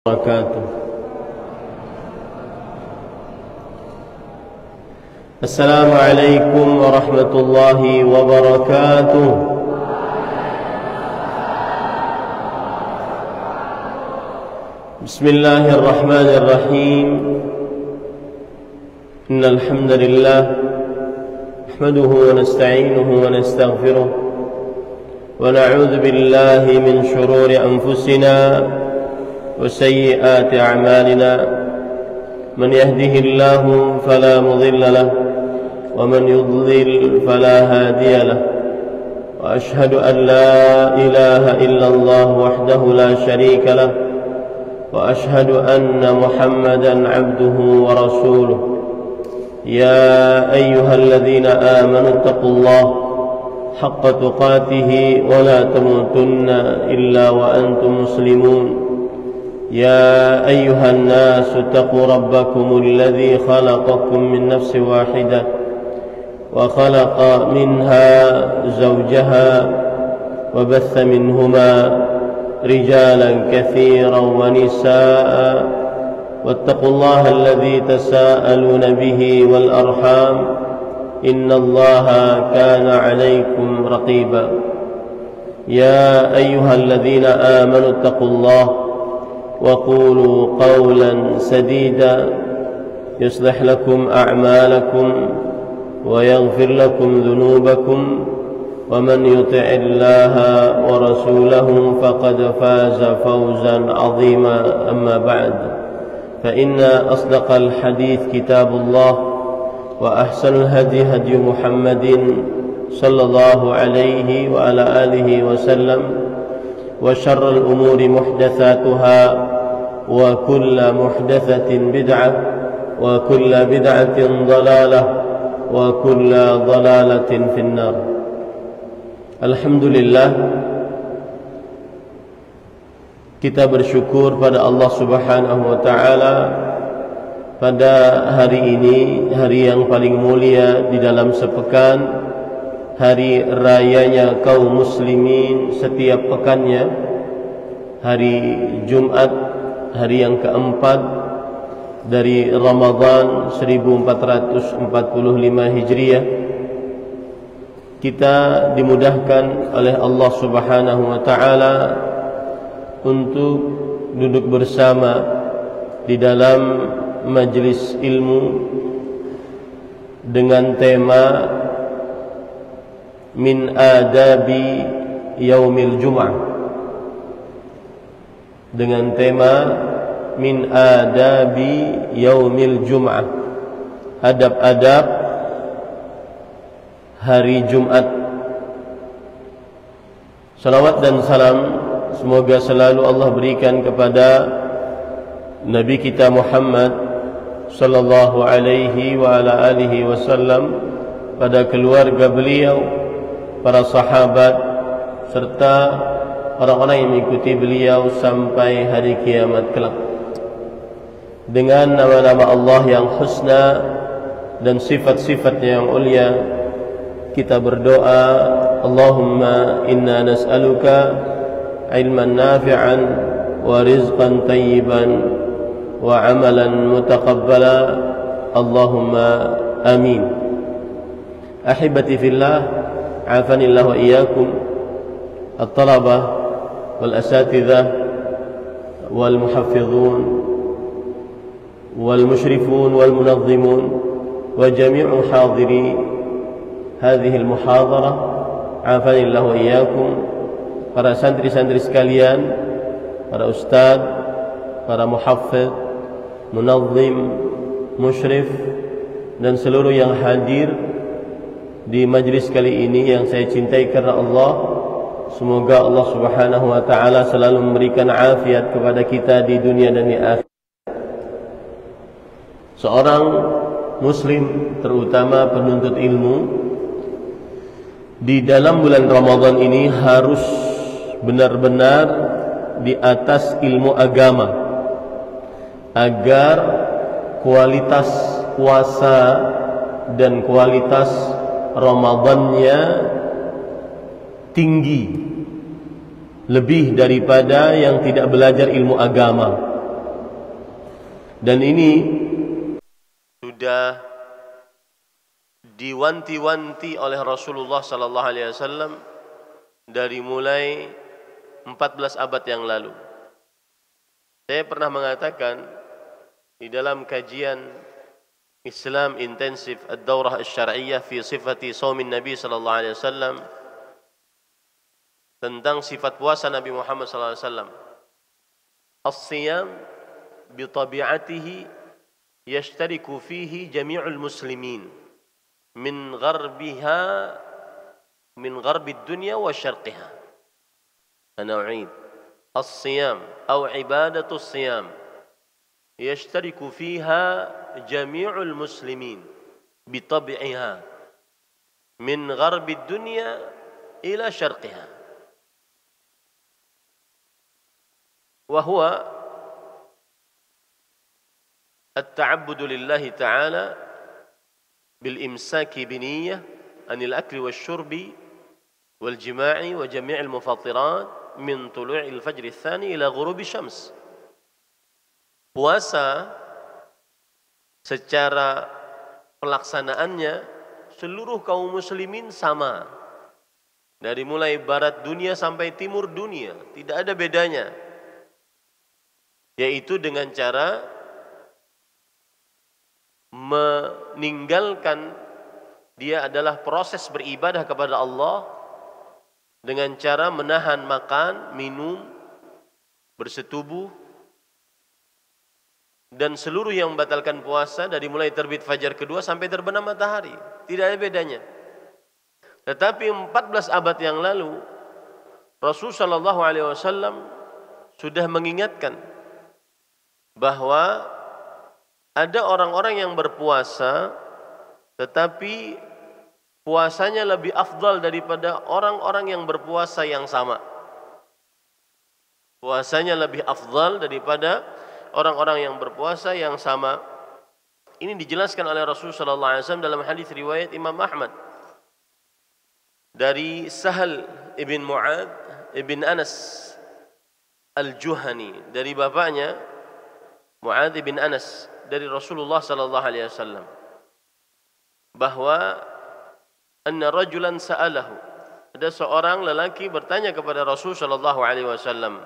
وبركاته. السلام عليكم ورحمة الله وبركاته. بسم الله الرحمن الرحيم. إن الحمد لله نحمده ونستعينه ونستغفره ونعوذ بالله من شرور أنفسنا وسيئات أعمالنا. من يهده الله فلا مضل له ومن يضلل فلا هادي له. وأشهد أن لا إله إلا الله وحده لا شريك له وأشهد أن محمدا عبده ورسوله. يا أيها الذين آمنوا اتقوا الله حق تقاته ولا تموتن إلا وأنتم مسلمون. يا أيها الناس اتقوا ربكم الذي خلقكم من نفس واحدة وخلق منها زوجها وبث منهما رجالا كثيرا ونساء واتقوا الله الذي تساءلون به والأرحام إن الله كان عليكم رقيبا. يا أيها الذين آمنوا اتقوا الله وقولوا قولا سديدا يصلح لكم أعمالكم ويغفر لكم ذنوبكم ومن يطع الله ورسوله فقد فاز فوزا عظيما. أما بعد، فإن أصدق الحديث كتاب الله وأحسن الهدي هدي محمد صلى الله عليه وعلى آله وسلم. وشر الأمور محدثاتها وكل محدثة بدعة وكل بدعة ضلالة وكل ضلالة في النار. Alhamdulillah, kita bersyukur pada Allah Subhanahu wa taala pada hari ini, hari yang paling mulia di dalam sepekan, hari rayanya kaum muslimin setiap pekannya, hari Jumat, hari yang keempat dari Ramadan 1445 Hijriah. Kita dimudahkan oleh Allah Subhanahu wa taala untuk duduk bersama di dalam majelis ilmu dengan tema Min Adabi Yaumil Jum'ah, dengan tema Min Adabi Yaumil Jum'ah, adab-adab hari Jumat. Salawat dan salam semoga selalu Allah berikan kepada Nabi kita Muhammad sallallahu alaihi wa ala alihi wasallam, pada keluarga beliau, para sahabat, serta orang-orang yang mengikuti beliau sampai hari kiamat kelak. Dengan nama-nama Allah yang husna dan sifat-sifatnya yang ulia, kita berdoa, Allahumma inna nas'aluka ilman nafi'an wa rizqan tayyiban wa amalan mutaqabbala. Allahumma amin. Ahibati fillah, afanillah wa iyyakum, at-talabah wal asatidhah wal muhaffizun wal musyrifun wal munazzimun wa jami'u hadiri hadhihi al-muhadarah, afanillah wa iyyakum. Para santri-santri sekalian, para ustaz, para muhaffiz, munazzim, musyrif, dan seluruh yang hadir di majlis kali ini yang saya cintai karena Allah. Semoga Allah Subhanahu wa taala selalu memberikan afiat kepada kita di dunia dan di akhirat. Seorang muslim, terutama penuntut ilmu, di dalam bulan Ramadan ini harus benar-benar di atas ilmu agama, agar kualitas puasa dan kualitas Ramadannya tinggi, lebih daripada yang tidak belajar ilmu agama. Dan ini sudah diwanti-wanti oleh Rasulullah sallallahu alaihi wasallam dari mulai 14 abad yang lalu. Saya pernah mengatakan di dalam kajian Islam intensif ad-daurah asy-syar'iyyah fi sifati shaumin Nabi sallallahu alaihi wasallam tentang sifat puasa Nabi Muhammad sallallahu alaihi wasallam. As-siyam bi tabi'atihi yashtariku fihi jami'ul muslimin min gharbi dunya wa syarqiha. Ana u'id. As-siyam atau ibadatu as-siyam yashtariku fiha jami'ul muslimin bi tabi'iha min gharbi dunya ila syarqiha. Wa huwa at-ta'abbudu lillahi ta'ala bil imsaki bi niyyah anil akli wasyurbi wal jima'i wa jami'il mufattirat min tulu'il fajr tsani ila ghurubi syams. Puasa secara pelaksanaannya seluruh kaum muslimin sama. Dari mulai barat dunia sampai timur dunia, tidak ada bedanya. Yaitu dengan cara meninggalkan dia adalah proses beribadah kepada Allah dengan cara menahan makan, minum, bersetubuh dan seluruh yang membatalkan puasa dari mulai terbit fajar kedua sampai terbenam matahari. Tidak ada bedanya. Tetapi 14 abad yang lalu Rasulullah sallallahu alaihi wasallam sudah mengingatkan bahwa ada orang-orang yang berpuasa tetapi puasanya lebih afdal daripada orang-orang yang berpuasa yang sama. Puasanya lebih afdal daripada orang-orang yang berpuasa yang sama. Ini dijelaskan oleh Rasulullah sallallahu alaihi wasallam dalam hadis riwayat Imam Ahmad dari Sahal ibn Mu'ad ibn Anas al-Juhani, dari bapaknya Mu'ad ibn Anas, dari Rasulullah sallallahu alaihi wasallam, bahwa anna rajulan sa'alahu, ada seorang lelaki bertanya kepada Rasul sallallahu alaihi wasallam,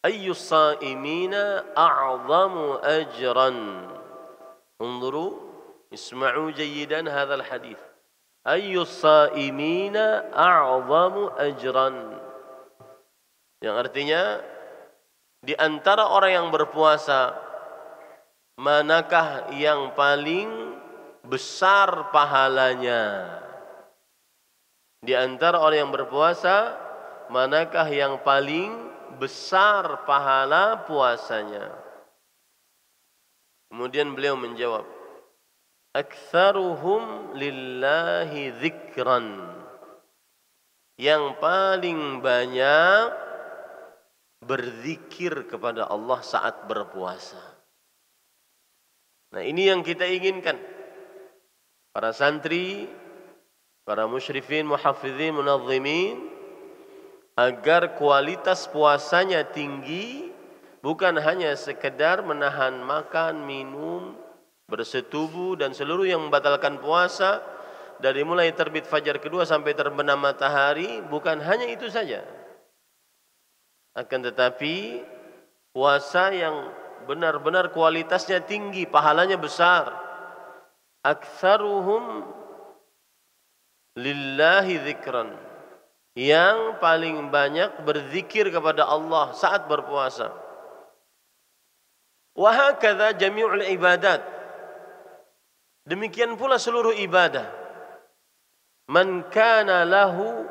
ayyus saimina a'zamu ajran. Unzuru isma'u jayyidan hadzal hadits. Ayyus saimina a'zamu ajran. Yang artinya di antara orang yang berpuasa manakah yang paling besar pahalanya? Di antara orang yang berpuasa manakah yang paling besar pahala puasanya? Kemudian beliau menjawab, aktsaruhum lillahi dzikran. Yang paling banyak berzikir kepada Allah saat berpuasa. Nah, ini yang kita inginkan. Para santri, para musyrifin, muhafizin, munazzimin, agar kualitas puasanya tinggi, bukan hanya sekedar menahan makan, minum, bersetubuh dan seluruh yang membatalkan puasa dari mulai terbit fajar kedua sampai terbenam matahari, bukan hanya itu saja. Akan tetapi puasa yang benar-benar kualitasnya tinggi, pahalanya besar. Aktsaruhum lillahi dzikran. Yang paling banyak berzikir kepada Allah saat berpuasa. Wa hakadza jami'ul ibadat. Demikian pula seluruh ibadah. Man kana lahu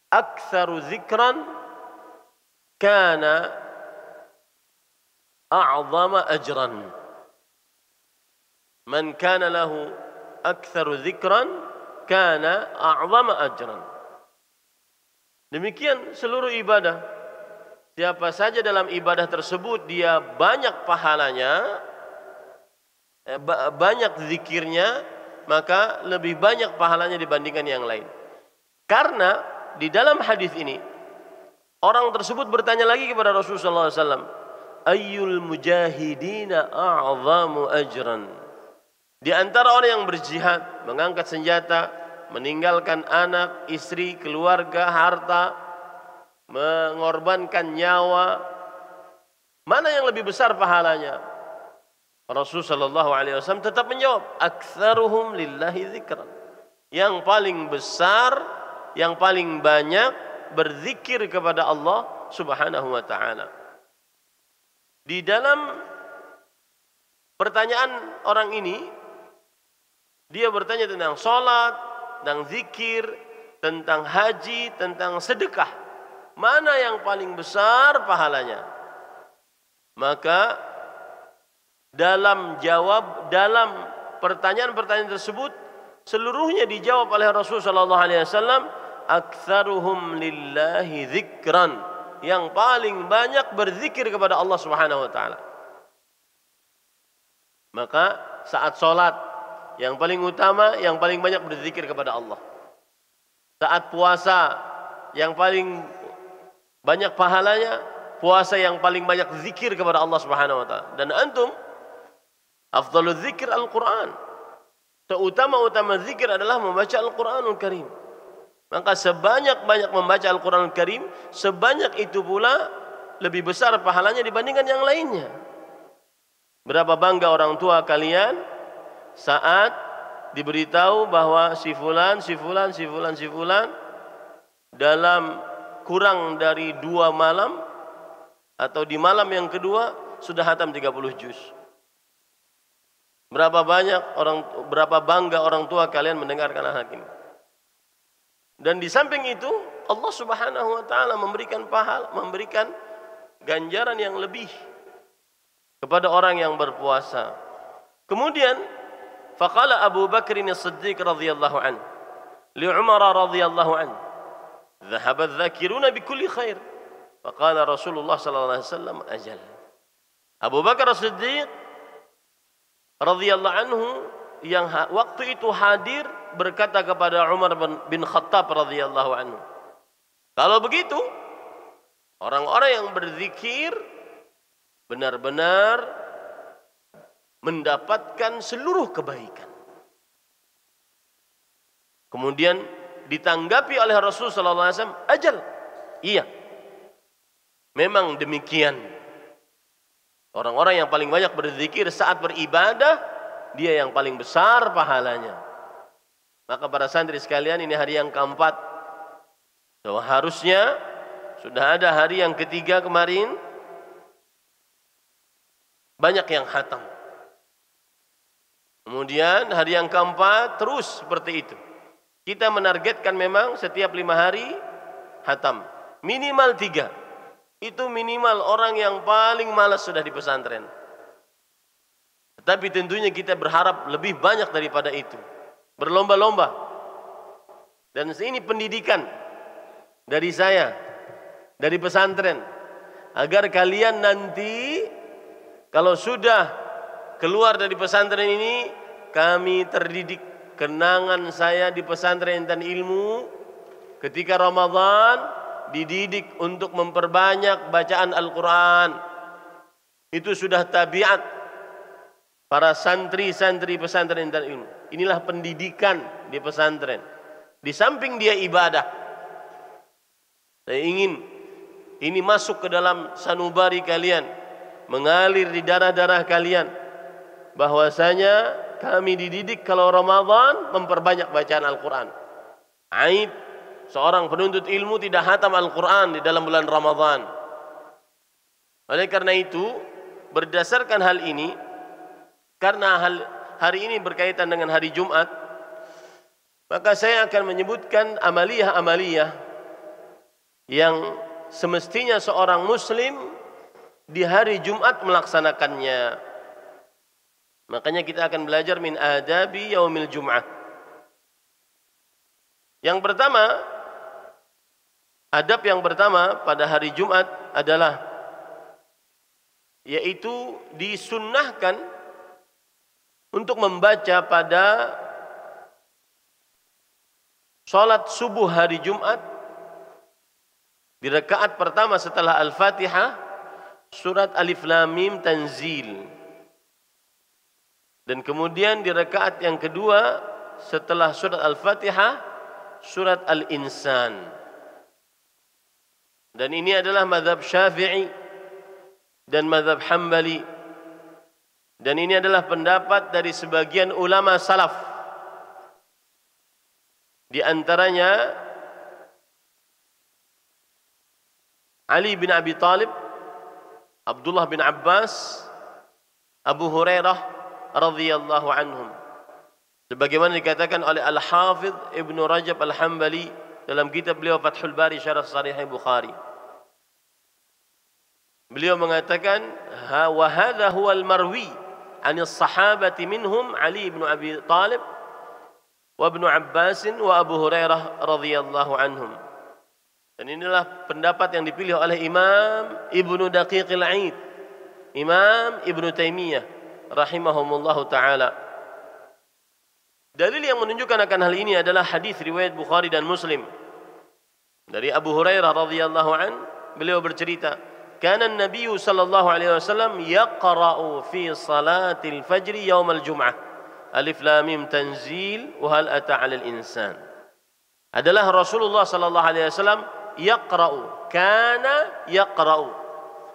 aktsaru dzikran kana a'zama ajran. Man kana lahu aktsaru dzikran kana a'zama ajran. Demikian seluruh ibadah. Siapa saja dalam ibadah tersebut dia banyak pahalanya, banyak zikirnya, maka lebih banyak pahalanya dibandingkan yang lain. Karena di dalam hadis ini Orang tersebut bertanya lagi kepada Rasulullah SAW, ayyul mujahidina a'zamu ajran. Di antara orang yang berjihad, mengangkat senjata, meninggalkan anak, istri, keluarga, harta, mengorbankan nyawa, mana yang lebih besar pahalanya? Rasulullah SAW tetap menjawab, aktsaruhum lillahi dzikran. Yang paling besar, yang paling banyak berzikir kepada Allah Subhanahu wa taala. Di dalam pertanyaan orang ini, dia bertanya tentang salat, tentang zikir, tentang haji, tentang sedekah. Mana yang paling besar pahalanya? Maka dalam pertanyaan-pertanyaan tersebut seluruhnya dijawab oleh Rasulullah SAW, aktsaruhum lillahi dzikran. Yang paling banyak berzikir kepada Allah Subhanahu wa taala. Maka saat salat yang paling utama, yang paling banyak berzikir kepada Allah. Saat puasa yang paling banyak pahalanya, puasa yang paling banyak zikir kepada Allah Subhanahu wa taala. Dan antum afdhalul zikir Al-Qur'an. Seutama-utama zikir adalah membaca Al-Qur'anul Karim. Maka sebanyak-banyak membaca Al-Quranul Karim, sebanyak itu pula lebih besar pahalanya dibandingkan yang lainnya. Berapa bangga orang tua kalian saat diberitahu bahwa si fulan dalam kurang dari 2 malam atau di malam yang kedua sudah hatam 30 juz. Berapa bangga orang tua kalian mendengarkan hal ini. Dan di samping itu Allah Subhanahu wa taala memberikan ganjaran yang lebih kepada orang yang berpuasa. Kemudian faqala Abu Bakr as-Siddiq radhiyallahu anhu li Umar radhiyallahu anhu, "Dhahaba adh-dhakiruna bi kulli khair." Faqala Rasulullah sallallahu alaihi wasallam, "Ajal." Abu Bakar as-Siddiq radhiyallahu anhu yang waktu itu hadir berkata kepada Umar bin Khattab radhiyallahu anhu, kalau begitu orang-orang yang berzikir benar-benar mendapatkan seluruh kebaikan. Kemudian ditanggapi oleh Rasulullah sallallahu alaihi wasallam, ajal, iya, memang demikian. Orang-orang yang paling banyak berzikir saat beribadah, dia yang paling besar pahalanya. Maka para santri sekalian, ini hari yang keempat. So, harusnya sudah ada hari yang ketiga kemarin, banyak yang khatam. Kemudian hari yang keempat terus seperti itu. Kita menargetkan memang setiap 5 hari khatam. Minimal 3. Itu minimal orang yang paling malas sudah di pesantren. Tapi tentunya kita berharap lebih banyak daripada itu. Berlomba-lomba. Dan ini pendidikan dari saya, dari pesantren, agar kalian nanti kalau sudah keluar dari pesantren ini, kami terdidik. Kenangan saya di pesantren Intan Ilmu ketika Ramadan dididik untuk memperbanyak bacaan Al-Quran. Itu sudah tabiat para santri-santri pesantren Intan Ilmu. Inilah pendidikan di pesantren. Di samping dia ibadah, saya ingin ini masuk ke dalam sanubari kalian, mengalir di darah-darah kalian, bahwasanya kami dididik kalau Ramadan memperbanyak bacaan Al-Quran. Aib seorang penuntut ilmu tidak khatam Al-Quran di dalam bulan Ramadan. Oleh karena itu, berdasarkan hal ini, karena hari ini berkaitan dengan hari Jumat, maka saya akan menyebutkan amaliyah-amaliyah yang semestinya seorang muslim di hari Jumat melaksanakannya. Makanya kita akan belajar min adabi yaumil Jum'ah. Yang pertama, adab yang pertama pada hari Jumat adalah yaitu disunnahkan untuk membaca pada salat subuh hari Jumat Di rakaat pertama setelah Al-Fatihah, surat Alif Lam Mim Tanzil. Dan kemudian di rakaat yang kedua setelah surat Al-Fatihah, surat Al-Insan. Dan ini adalah mazhab Syafi'i dan mazhab Hambali. Dan ini adalah pendapat dari sebagian ulama salaf. Di antaranya Ali bin Abi Talib, Abdullah bin Abbas, Abu Hurairah radhiyallahu anhum. Sebagaimana dikatakan oleh Al-Hafidh Ibn Rajab Al-Hambali dalam kitab beliau Fathul Bari Syarah Sahih Bukhari. Beliau mengatakan, wa hadha huwa al-marwi 'an as-sahabati minhum Ali bin Abi Talib wa Ibn Abbas wa Abu Hurairah radhiyallahu anhum. Dan inilah pendapat yang dipilih oleh Imam Ibnu Daqiqil 'Aid, Imam Ibnu Taimiyah rahimahumullahu taala. Dalil yang menunjukkan akan hal ini adalah hadis riwayat Bukhari dan Muslim dari Abu Hurairah radhiyallahu an. Beliau bercerita, kana an-nabiy sallallahu alaihi wasallam yaqra'u fi salatil fajr yaum al-jum'ah Alif Lam Mim Tanzil wa hal ata 'alal insan. Adalah Rasulullah sallallahu alaihi wasallam yaqra'u, kana yaqra'u.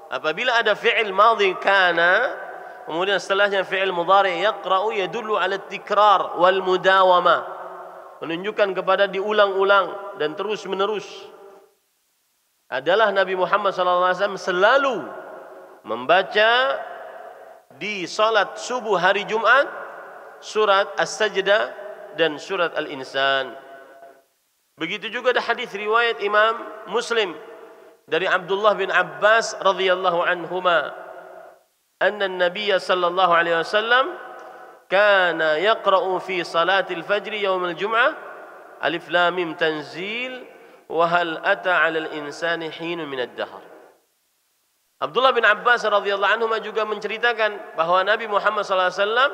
Apabila ada fi'il madhi kana, kemudian setelahnya fi'il mudhari yaqra'u, yadullu 'ala at-tikrar wal mudawamah, menunjukkan kepada diulang-ulang dan terus-menerus. Adalah Nabi Muhammad SAW selalu membaca di salat subuh hari Jumat surat As-Sajdah dan surat Al-Insan. Begitu juga ada hadis riwayat Imam Muslim dari Abdullah bin Abbas radhiyallahu anhuma, anna an-nabiy sallallahu alaihi wasallam kana yaqra'u fi salatil fajr yawm al-jum'ah Alif Lam Mim Tanzil wa hal ata 'alal insani hinun min ad-dahr. Abdullah bin Abbas radhiyallahu anhuma juga menceritakan bahwa Nabi Muhammad sallallahu alaihi wasallam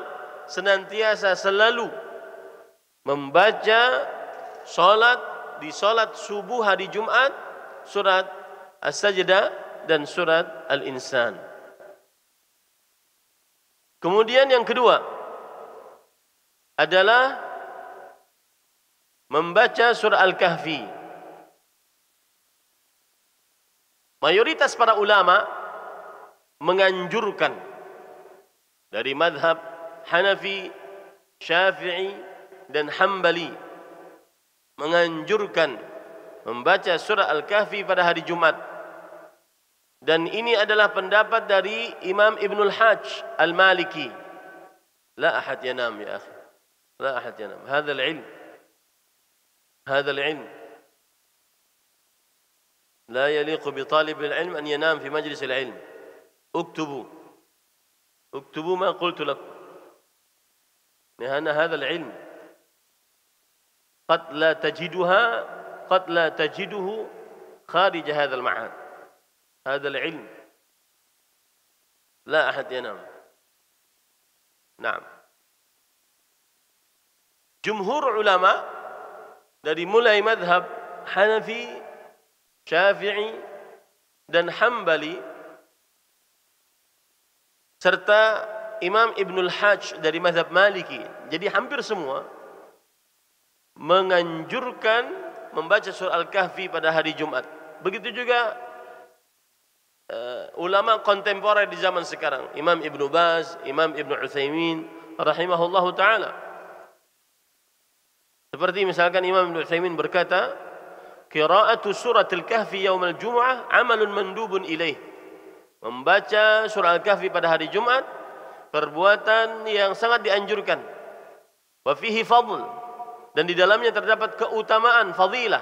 senantiasa selalu membaca di salat subuh hari Jumat surat As-Sajdah dan surat Al-Insan. Kemudian yang kedua adalah membaca surah Al-Kahfi. Mayoritas para ulama menganjurkan dari madhab Hanafi, Syafi'i dan Hambali, menganjurkan membaca surah Al-Kahfi pada hari Jumat. Dan ini adalah pendapat dari Imam Ibnul Hajj Al-Maliki. La ahad yanam ya akhi, la ahad yanam. Hadha al-ilm, hadha al-ilm la yaliqu bi talib al-ilm an yanam fi majlis al-ilm. اكتبوا ما قلت لكم. لأن هذا العلم قد لا تجده خارج هذا المعهد. هذا العلم لا أحد ينام. نعم. Jumhur ulama dari mulai madhab Hanafi, Syafi'i dan Hambali serta Imam Ibnul Hajj dari madhab Maliki, jadi hampir semua menganjurkan membaca surah Al-Kahfi pada hari Jumat. Begitu juga ulama kontemporer di zaman sekarang, Imam Ibnu Baz, Imam Ibnu Utsaimin rahimahullahu taala. Seperti misalkan Imam Ibnu Utsaimin berkata, qira'atu suratil kahfi yaumil jumu'ah amalun mandubun ilaih. Membaca surah Al-Kahfi pada hari Jumat perbuatan yang sangat dianjurkan. Wa fihi fadl, dan di dalamnya terdapat keutamaan, fadilah.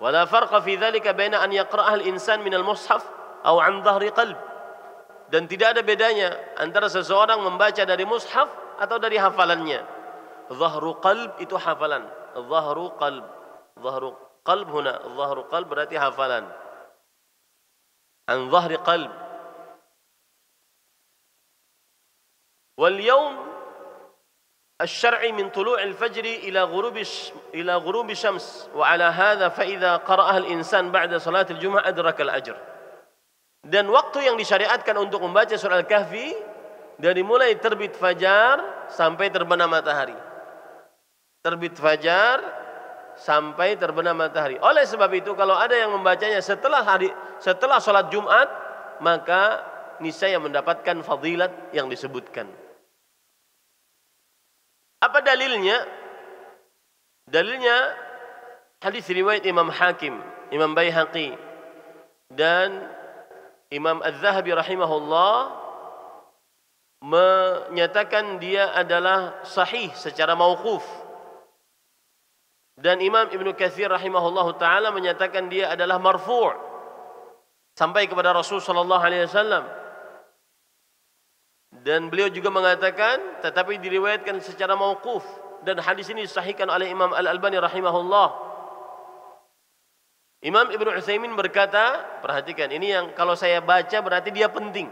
Wala farqa fi dzalika baina an yaqra'ah al-insan min al-mushaf aw 'an dhahri qalb. Dan tidak ada bedanya antara seseorang membaca dari mushaf atau dari hafalannya. Dhahru qalb itu hafalan. Dhahru qalb. Dhahru qalb huna. Dhahru qalb berarti hafalan. An dhahri qalb. Wal yawm الشرعي من طلوع الفجر إلى غروب الشمس وعلى هذا فإذا قرأها الإنسان بعد صلاة الجمعة أدرك الأجر. Dan waktu yang disyariatkan untuk membaca surah Al-Kahfi dari mulai terbit fajar sampai terbenam matahari. Terbit fajar sampai terbenam matahari. Oleh sebab itu kalau ada yang membacanya setelah salat Jumat, maka niscaya mendapatkan fadilat yang disebutkan. Apa dalilnya? Dalilnya hadis riwayat Imam Hakim, Imam Baihaqi dan Imam Az-Zahabi rahimahullah menyatakan dia adalah sahih secara mauquf. Dan Imam Ibnu Katsir rahimahullahu taala menyatakan dia adalah marfu' sampai kepada Rasul sallallahu alaihi wasallam. Dan beliau juga mengatakan tetapi diriwayatkan secara mauquf dan hadis ini disahihkan oleh Imam Al-Albani rahimahullah. Imam Ibnu Utsaimin berkata, perhatikan ini yang kalau saya baca berarti dia penting.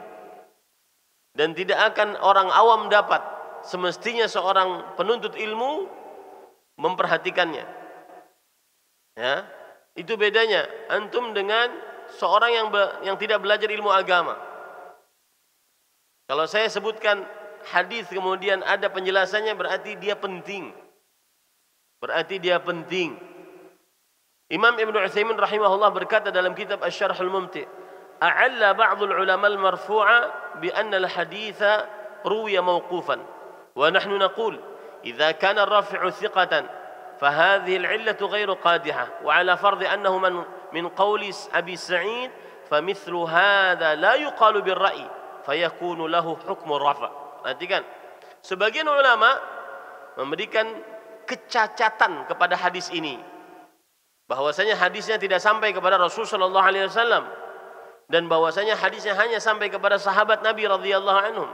Dan tidak akan orang awam dapat. Semestinya seorang penuntut ilmu memperhatikannya. Ya, itu bedanya antum dengan seorang yang tidak belajar ilmu agama. Kalau saya sebutkan hadis kemudian ada penjelasannya berarti dia penting. Berarti dia penting. Imam Ibnu Utsaimin rahimahullah berkata dalam kitab Asy-Syarh Al-Mumti', "A'alla ba'dul ulama al-marfu'a bi anna al-haditsa ruwiya mawqufan wa nahnu naqul idza kana ar-rafi'u thiqatan fa hadhihi al-'illatu ghairu qadihah wa 'ala fardhi annahu min qawli Abi Sa'id fa mithlu hadha la yuqalu bir-ra'yi fayakunu lahu hukmu rafa." Perhatikan, sebagian ulama memberikan kecacatan kepada hadis ini, bahwasanya hadisnya tidak sampai kepada Rasul sallallahu alaihi wasallam dan bahwasanya hadisnya hanya sampai kepada sahabat Nabi radhiyallahu anhum.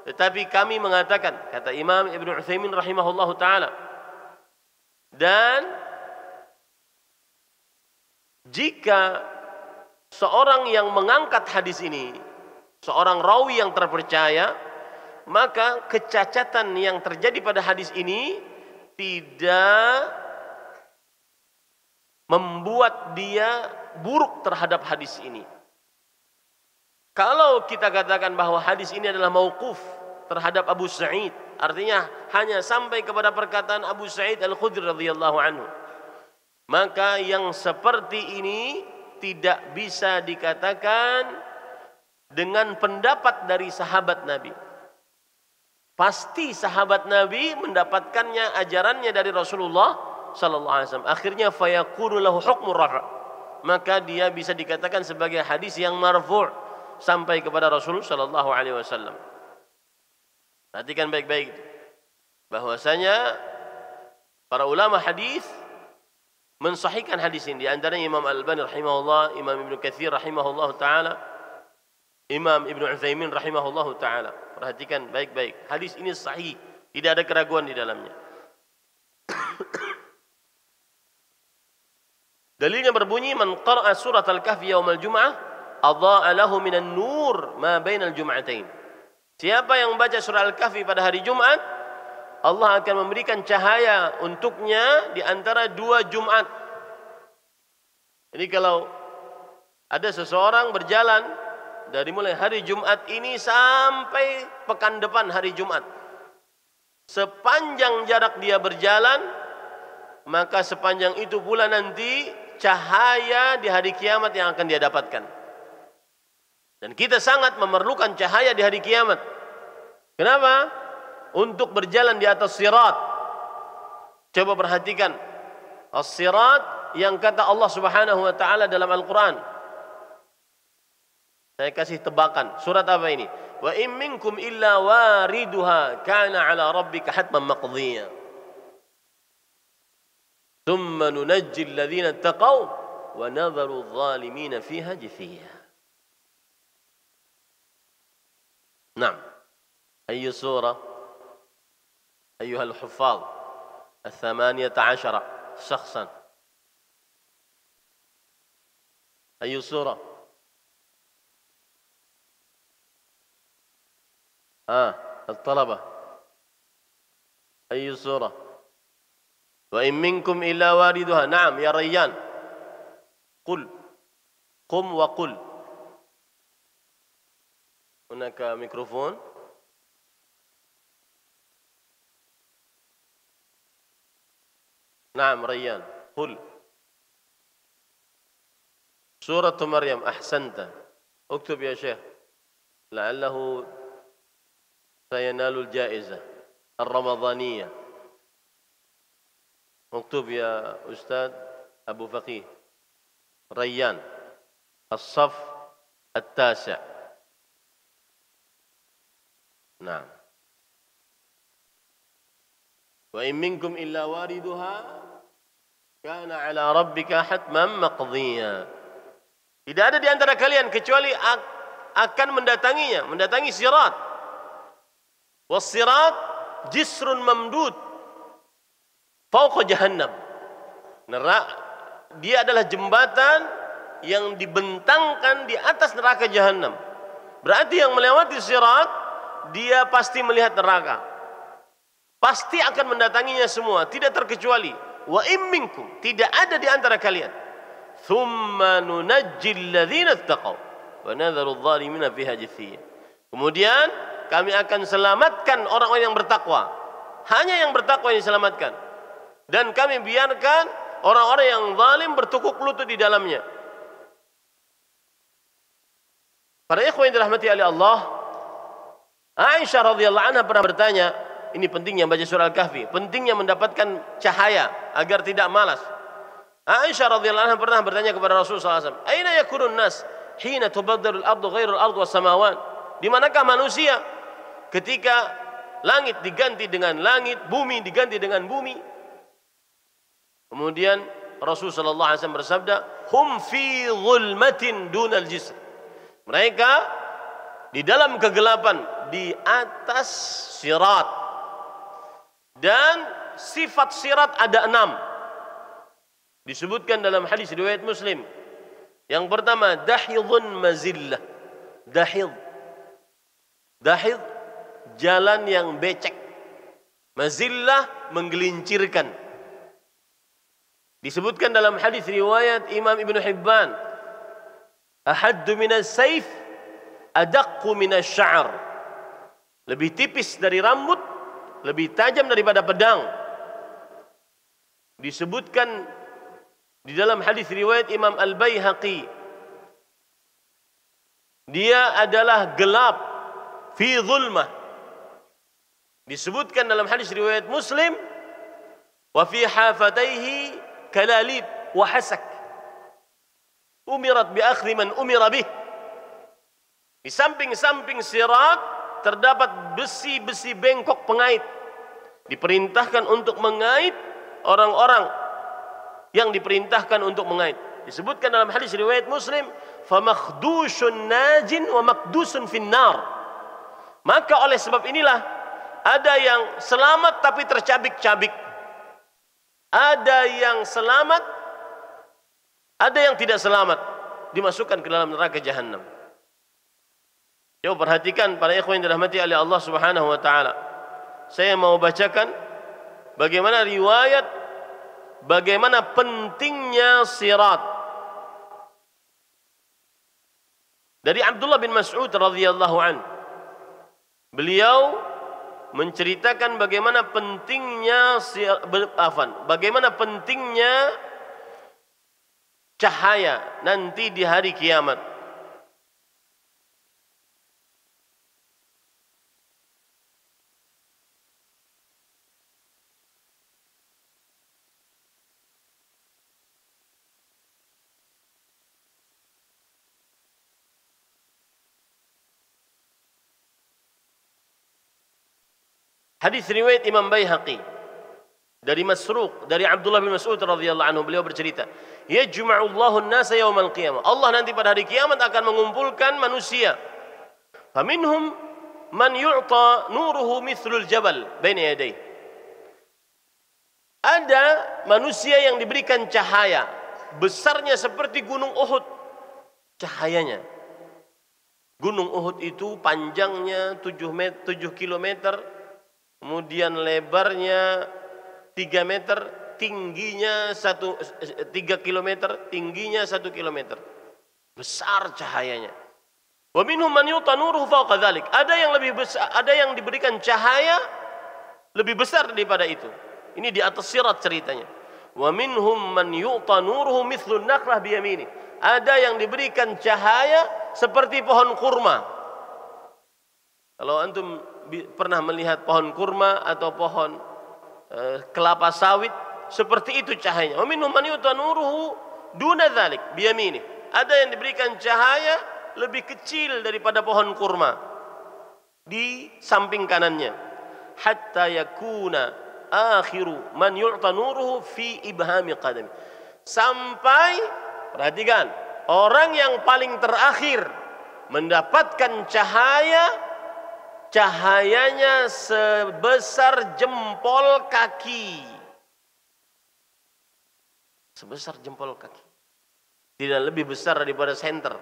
Tetapi kami mengatakan, kata Imam Ibnu Utsaimin rahimahullahu taala, dan jika seorang yang mengangkat hadis ini, seorang rawi yang terpercaya, maka kecacatan yang terjadi pada hadis ini tidak membuat dia buruk terhadap hadis ini. Kalau kita katakan bahwa hadis ini adalah mauquf terhadap Abu Sa'id, artinya hanya sampai kepada perkataan Abu Sa'id Al-Khudri radhiyallahu anhu, maka yang seperti ini tidak bisa dikatakan dengan pendapat dari sahabat Nabi. Pasti sahabat Nabi mendapatkannya ajarannya dari Rasulullah sallallahu alaihi wasallam. Akhirnya fayakunu lahu hukmu rafa'. Maka dia bisa dikatakan sebagai hadis yang marfu' sampai kepada Rasul sallallahu alaihi wasallam. Perhatikan baik-baik bahwasanya para ulama hadis mensahihkan hadis ini, di antaranya Imam Al-Albani rahimahullah, Imam Ibnu Katsir rahimahullah taala, Imam Ibnu Utsaimin rahimahullahu taala. Perhatikan baik-baik. Hadis ini sahih, tidak ada keraguan di dalamnya. Dalilnya berbunyi, "Man qara'a surat Al-Kahfi yaumal Jum'ah, adha'a lahu minan nur ma bainal jum'atain." Siapa yang membaca surah Al-Kahfi pada hari Jumat, Allah akan memberikan cahaya untuknya di antara dua Jumat. Jadi kalau ada seseorang berjalan dari mulai hari Jumat ini sampai pekan depan hari Jumat, sepanjang jarak dia berjalan, maka sepanjang itu pula nanti cahaya di hari kiamat yang akan dia dapatkan. Dan kita sangat memerlukan cahaya di hari kiamat. Kenapa? Untuk berjalan di atas sirat. Coba perhatikan as-sirat yang kata Allah Subhanahu wa taala dalam Al-Qur'an. Saya kasih tebakan. Surat apa ini? Wa in minkum illa wariduha kana 'ala rabbika hatman maqdhiya. Tsumma nunajji alladhina taqaw wa nadharu adh-dhalimina fiha jithiya. نعم. أي سورة أيها الحفاظ 18 شخصا؟ أي سورة؟ الطلبة Ayu surah? Wa in minkum illa wariduha. Naam ya Rayyan. Qul. Qum wa qul. Hunaka mikrofon. Naam Rayyan. Qul. Surah Maryam. Ahsanta. Uktub ya Syekh. La'allahu sayanalu al-jaizah al-Ramadaniyah. Uktub ya Ustaz Abu Faqih. Rayyan. As-Saf At-Tasi'. Naam. Wa in minkum illa wariduha kana 'ala rabbika hatman maqdhiya. Tidak ada di antara kalian kecuali akan mendatanginya, mendatangi sirat. Was-sirat jisrun mamdud fawqa jahannam. Dia adalah jembatan yang dibentangkan di atas neraka jahannam. Berarti yang melewati sirat, dia pasti melihat neraka. Pasti akan mendatanginya semua, tidak terkecuali. Wa in minkum, tidak ada di antara kalian. Thumma nunajjil ladzina ittaqaw wa nadharu adh-dhalimina fiha jithiya. Kemudian kami akan selamatkan orang-orang yang bertakwa. Hanya yang bertakwa yang diselamatkan. Dan kami biarkan orang-orang yang zalim bertukuk lutut di dalamnya. Para ikhwan yang dirahmati oleh Allah, Aisyah radhiyallahu anha pernah bertanya, ini pentingnya baca surah Al-Kahfi, pentingnya mendapatkan cahaya agar tidak malas. Aisyah radhiyallahu anha pernah bertanya kepada Rasulullah SAW, "Aina yakunun nas hina tubaddalu al-ardu ghairu al-ardu was-samawat?" Di manakah manusia ketika langit diganti dengan langit, bumi diganti dengan bumi? Kemudian Rasulullah sallallahu alaihi wasallam bersabda, "Hum fi zulmatin dunal jisr." Mereka di dalam kegelapan di atas sirat. Dan sifat sirat ada 6. Disebutkan dalam hadis riwayat Muslim. Yang pertama, dahidun mazillah. Dahid. Dahid, jalan yang becek. Mazillah, menggelincirkan. Disebutkan dalam hadis riwayat Imam Ibn Hibban. Ahaddu minas saif, adaqqu minas sya'ar. Lebih tipis dari rambut, lebih tajam daripada pedang. Disebutkan di dalam hadis riwayat Imam Al-Baihaqi, dia adalah gelap fi zulmah. Disebutkan dalam hadis riwayat Muslim, wa fi hafataihi kalalib wa hasak. Umirat bi akhdhi man umira bih. Di samping-samping sirat terdapat besi-besi bengkok pengait. Diperintahkan untuk mengait orang-orang yang diperintahkan untuk mengait. Disebutkan dalam hadis riwayat Muslim, "Famakdushun najin wa makdusun finnar." Maka oleh sebab inilah ada yang selamat tapi tercabik-cabik. Ada yang selamat, ada yang tidak selamat, dimasukkan ke dalam neraka jahannam. Coba perhatikan para ikhwan yang dirahmati oleh Allah Subhanahu wa taala. Saya mau bacakan bagaimana riwayat, bagaimana pentingnya sirat. Dari Abdullah bin Mas'ud radhiyallahu an. Beliau menceritakan bagaimana pentingnya bagaimana pentingnya cahaya nanti di hari kiamat. Hadis riwayat Imam Baihaqi dari Masruq, dari Abdullah bin Mas'ud radhiyallahu anhu, beliau bercerita, "Yajma'ullahu an-nasa yaumal qiyamah." Allah nanti pada hari kiamat akan mengumpulkan manusia. Faminhum man yu'ta nuruhu mithlul jabal baina yadayhi. Ada manusia yang diberikan cahaya besarnya seperti gunung Uhud. Cahayanya. Gunung Uhud itu panjangnya 7 kilometer, kemudian lebarnya 3 meter, tingginya 3 kilometer, tingginya 1 kilometer. Besar cahayanya. Wa minhum man yu'ta nuruhu fawqa dzalik. Ada yang lebih besar, ada yang diberikan cahaya lebih besar daripada itu. Ini di atas sirat ceritanya. Wa minhum man yu'ta nuruhu mithlun naqlah bi yamini. Ada yang diberikan cahaya seperti pohon kurma. Kalau antum pernah melihat pohon kurma atau pohon kelapa sawit, seperti itu cahayanya. Wa minhum man yu'ta nuruhu duna dzalik bi yamini. Ada yang diberikan cahaya lebih kecil daripada pohon kurma di samping kanannya. Hatta yakuna akhiru man yu'ta nuruhu fi ibhami qadami. Sampai, perhatikan, orang yang paling terakhir mendapatkan cahayanya sebesar jempol kaki. Sebesar jempol kaki. Tidak lebih besar daripada senter.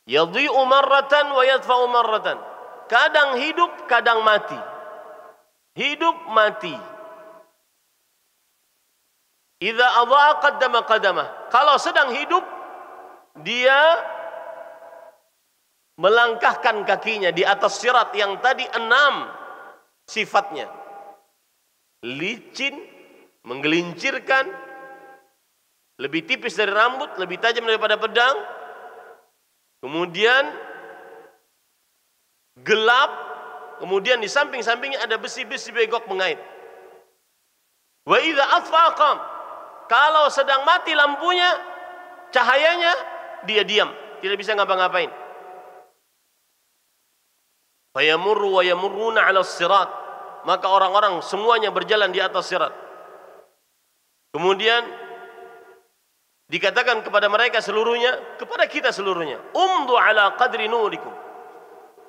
Yadhi'u marratan wa yadfa'u marratan. Kadang hidup, kadang mati. Hidup, mati. Idza adha'a qaddama qadamah. Kalau sedang hidup, dia melangkahkan kakinya di atas sirat yang tadi 6 sifatnya. Licin, menggelincirkan, lebih tipis dari rambut, lebih tajam daripada pedang. Kemudian gelap, kemudian di samping-sampingnya ada besi-besi begok mengait. Wa idza atfaqam. Kalau sedang mati lampunya, cahayanya, dia diam, tidak bisa ngapa-ngapain. Fayamurru wa yamurruna 'ala sirat. Maka orang-orang semuanya berjalan di atas sirat. Kemudian dikatakan kepada mereka seluruhnya, kepada kita seluruhnya, umdu ala qadri nurikum.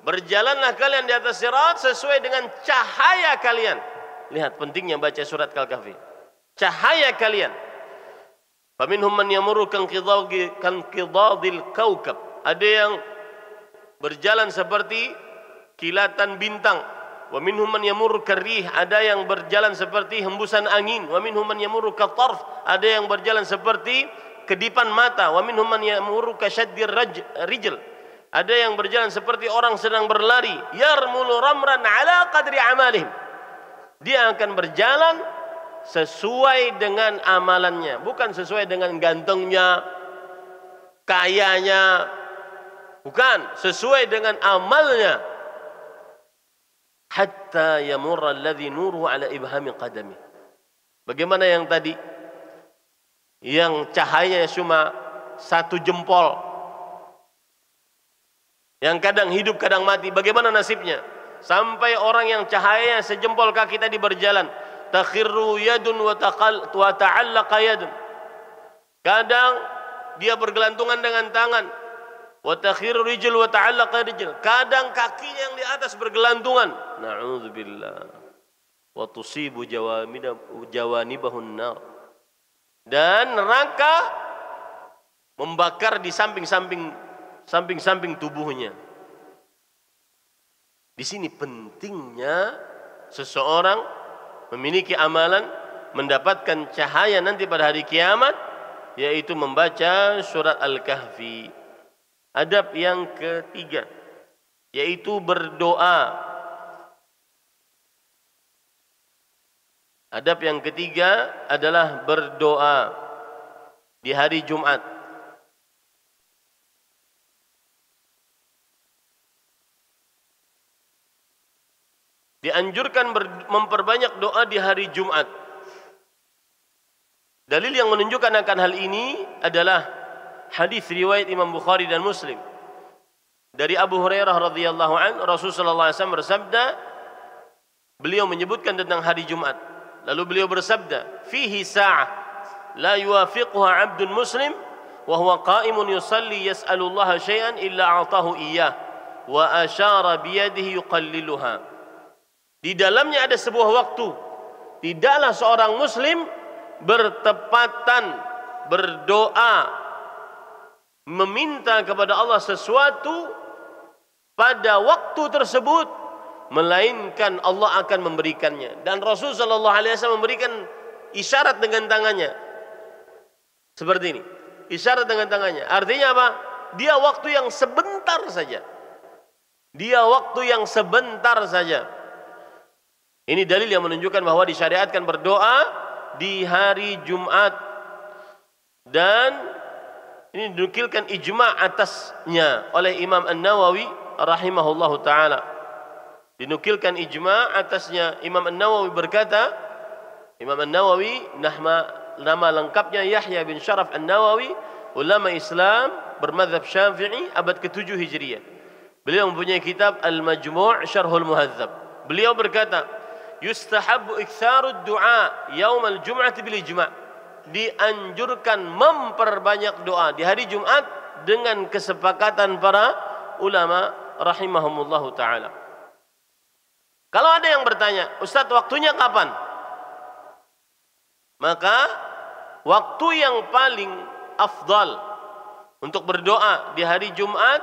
Berjalanlah kalian di atas sirat sesuai dengan cahaya kalian. Lihat pentingnya baca surat Al-Kahfi. Cahaya kalian. Faminhum man yamurru kan qidadil kaukab. Ada yang berjalan seperti kilatan bintang. Wa minhum man yamurru karrih. Ada yang berjalan seperti hembusan angin. Wa minhum man yamurru katarf. Ada yang berjalan seperti kedipan mata. Wa minhum man yamurru kasyaddir rijl. Ada yang berjalan seperti orang sedang berlari. Yarmulu ramran ala qadri amalihim. Dia akan berjalan sesuai dengan amalannya, bukan sesuai dengan gantengnya, kayanya, bukan, sesuai dengan amalnya. Hatta yamurra alladhi nuruhu ala ibhami qadami. Bagaimana yang tadi? Yang cahayanya cuma 1 jempol, yang kadang hidup kadang mati. Bagaimana nasibnya? Sampai orang yang cahayanya sejempol kaki tadi berjalan, takhirru yadun wa ta'allaqa yadun. Kadang dia bergelantungan dengan tangan. Wa takhirru rijl wa ta'allaqa rijl. Kadang kakinya yang di atas bergelantungan. Na'udzubillah. Wa tusibu jawanibahun nar. Dan neraka membakar di samping-samping tubuhnya. Di sini pentingnya seseorang memiliki amalan, mendapatkan cahaya nanti pada hari kiamat, yaitu membaca surat Al-Kahfi. Adab yang ketiga, yaitu berdoa. Adab yang ketiga adalah berdoa di hari Jumat. Dianjurkan memperbanyak doa di hari Jumat. Dalil yang menunjukkan akan hal ini adalah hadis riwayat Imam Bukhari dan Muslim. Dari Abu Hurairah radhiyallahu an, Rasulullah SAW bersabda, beliau menyebutkan tentang hari Jumat. Lalu beliau bersabda, fihi sa'ah la yuwafiquha 'abdun muslim wa huwa qa'imun yusalli yas'alullaha syai'an illa a'tahu iyyah wa asyara biyadihi yuqalliluha. Di dalamnya ada sebuah waktu, tidaklah seorang muslim bertepatan berdoa meminta kepada Allah sesuatu pada waktu tersebut melainkan Allah akan memberikannya. Dan Rasul sallallahu alaihi wasallam memberikan isyarat dengan tangannya. Seperti ini. Isyarat dengan tangannya. Artinya apa? Dia waktu yang sebentar saja. Dia waktu yang sebentar saja. Ini dalil yang menunjukkan bahwa disyariatkan berdoa di hari Jumat. Dan ini dinukilkan ijma' atasnya oleh Imam An-Nawawi rahimahullahu ta'ala. Dinukilkan ijma' atasnya. Imam An-Nawawi berkata, Imam An-Nawawi nama lengkapnya Yahya bin Sharaf An-Nawawi, ulama Islam bermadzhab Syafi'i, abad ke-7 Hijriah. Beliau mempunyai kitab Al-Majmu' Syarhul Muhadzab. Beliau berkata, yustahabbu iktsarud du'a yaumal jum'ati bil ijma'. Dianjurkan memperbanyak doa di hari Jumat dengan kesepakatan para ulama rahimahumullahu ta'ala. Kalau ada yang bertanya, Ustaz, waktunya kapan? Maka waktu yang paling afdal untuk berdoa di hari Jumat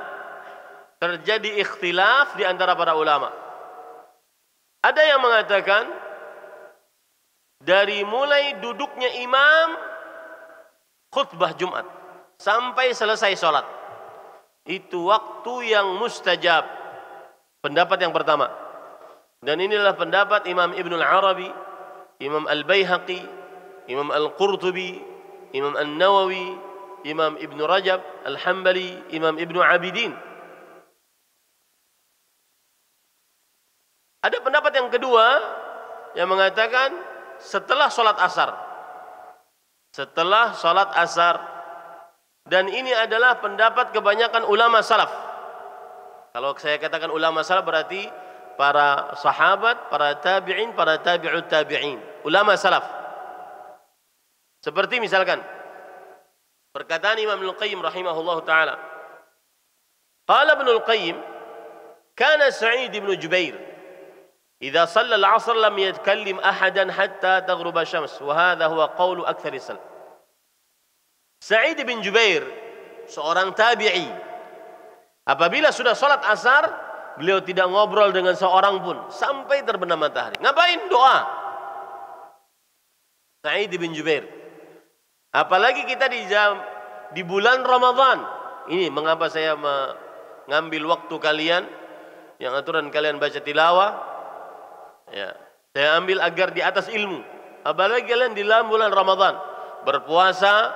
terjadi ikhtilaf di antara para ulama. Ada yang mengatakan dari mulai duduknya imam khutbah Jumat sampai selesai sholat, itu waktu yang mustajab. Pendapat yang pertama. Dan inilah pendapat Imam Ibn al-Arabi, Imam al-Baihaqi, Imam al-Qurtubi, Imam al-Nawawi, Imam Ibn Rajab al-Hambali, Imam Ibn Abidin. Ada pendapat yang kedua yang mengatakan setelah sholat asar. Setelah sholat asar. Dan ini adalah pendapat kebanyakan ulama salaf. Kalau saya katakan ulama salaf berarti para sahabat, para tabi'in, para tabi'ut tabi'in. Ulama salaf. Seperti misalkan perkataan Imam Al-Qayyim rahimahullahu ta'ala. Qala Ibn Al-Qayyim, kana Sa'id ibn Jubair إذا صلى العصر لم يتكلم أحدا حتى تغرب الشمس وهذا هو قول أكثر السلف. Sa'id bin Jubair, seorang tabi'i, apabila sudah salat asar, beliau tidak ngobrol dengan seorang pun sampai terbenam matahari. Ngapain? Doa. Sa'id bin Jubair. Apalagi kita di bulan Ramadan. Ini mengapa saya mengambil waktu kalian yang aturan kalian baca tilawah. Ya, saya ambil agar di atas ilmu. Apalagi kalian di dalam bulan Ramadan berpuasa,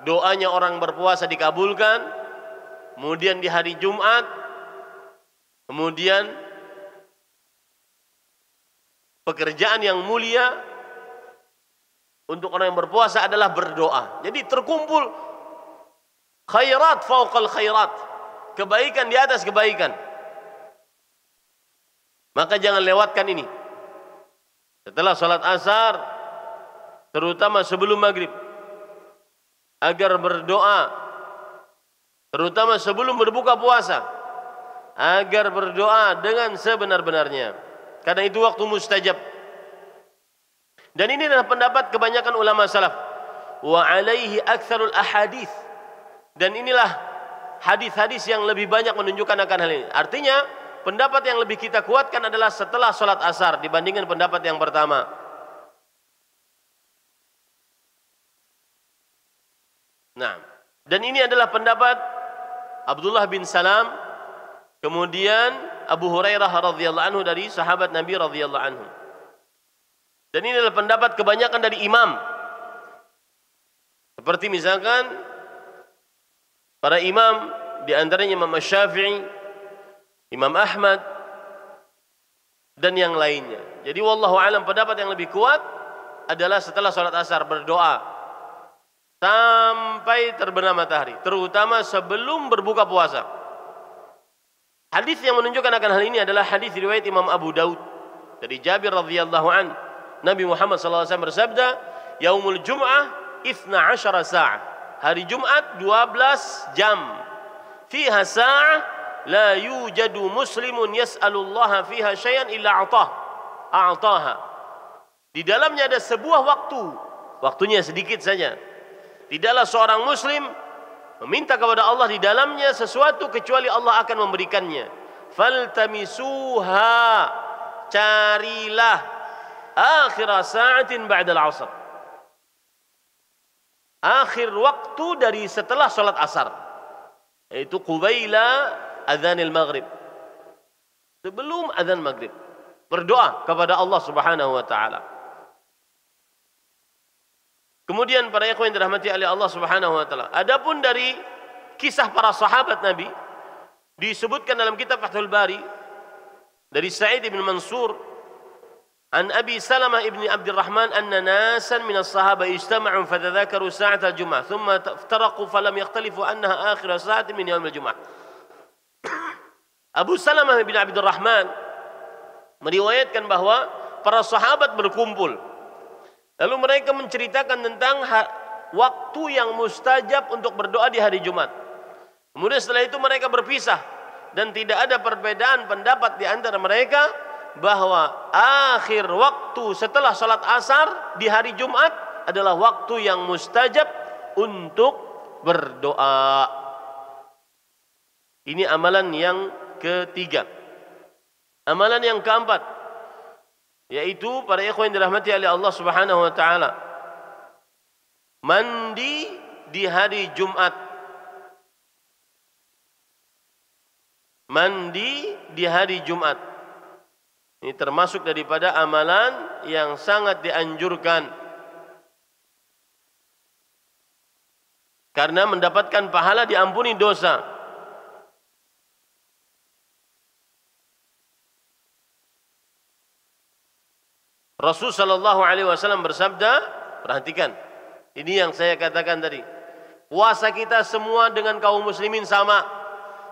doanya orang berpuasa dikabulkan. Kemudian di hari Jumat, kemudian pekerjaan yang mulia untuk orang yang berpuasa adalah berdoa. Jadi terkumpul khairat fauqal khairat, kebaikan di atas kebaikan. Maka jangan lewatkan ini. Setelah salat asar, terutama sebelum maghrib, agar berdoa, terutama sebelum berbuka puasa, agar berdoa dengan sebenar-benarnya. Karena itu waktu mustajab. Dan ini adalah pendapat kebanyakan ulama salaf. Wa alaihi aktsarul ahadits. Dan inilah hadis-hadis yang lebih banyak menunjukkan akan hal ini. Artinya, pendapat yang lebih kita kuatkan adalah setelah sholat asar dibandingkan pendapat yang pertama. Nah, dan ini adalah pendapat Abdullah bin Salam, kemudian Abu Hurairah radhiyallahu anhu dari sahabat Nabi radhiyallahu anhu. Dan ini adalah pendapat kebanyakan dari imam. Seperti misalkan para imam, di antaranya Imam Syafi'i, Imam Ahmad dan yang lainnya. Jadi wallahu alam, pendapat yang lebih kuat adalah setelah sholat asar berdoa sampai terbenam matahari, terutama sebelum berbuka puasa. Hadis yang menunjukkan akan hal ini adalah hadis riwayat Imam Abu Daud dari Jabir radhiyallahu an. Nabi Muhammad sallallahu alaihi wasallam bersabda, "Yaumul Jum'ah 12 sa'ah." Hari Jumat 12 jam. Fiha sa'ah la yujadu muslimun yas'alullaha fiha syai'an illa a'taha. Di dalamnya ada sebuah waktu, waktunya sedikit saja. Tidaklah seorang muslim meminta kepada Allah di dalamnya sesuatu kecuali Allah akan memberikannya. faltamisuha, carilah akhir sa'atin ba'dal asr, akhir waktu dari setelah salat asar, yaitu qubaila adzanil maghrib, sebelum adzan maghrib, berdoa kepada Allah Subhanahu wa taala. Kemudian para ikhwan yang dirahmati oleh Allah Subhanahu wa taala, adapun dari kisah para sahabat Nabi disebutkan dalam kitab Fathul Bari dari Sa'id bin Mansur an Abi Salamah ibn Abdurrahman anna nasan min as-sahaba ijtama'u fatadhakaru sa'at al-jum'ah thumma iftaraqu falam yakhtalifu annaha akhir sa'at min yawm al-jum'ah. Abu Salamah bin Abdurrahman meriwayatkan bahwa para sahabat berkumpul, lalu mereka menceritakan tentang waktu yang mustajab untuk berdoa di hari Jumat. Kemudian setelah itu mereka berpisah dan tidak ada perbedaan pendapat di antara mereka bahwa akhir waktu setelah salat asar di hari Jumat adalah waktu yang mustajab untuk berdoa. Ini amalan yang ketiga. Amalan yang keempat, yaitu para ikhwan yang dirahmati oleh Allah Subhanahu wa taala, mandi di hari Jumat. Mandi di hari Jumat ini termasuk daripada amalan yang sangat dianjurkan, karena mendapatkan pahala diampuni dosa. Rasul sallallahu alaihi wasallam bersabda, perhatikan, ini yang saya katakan tadi, puasa kita semua dengan kaum muslimin sama.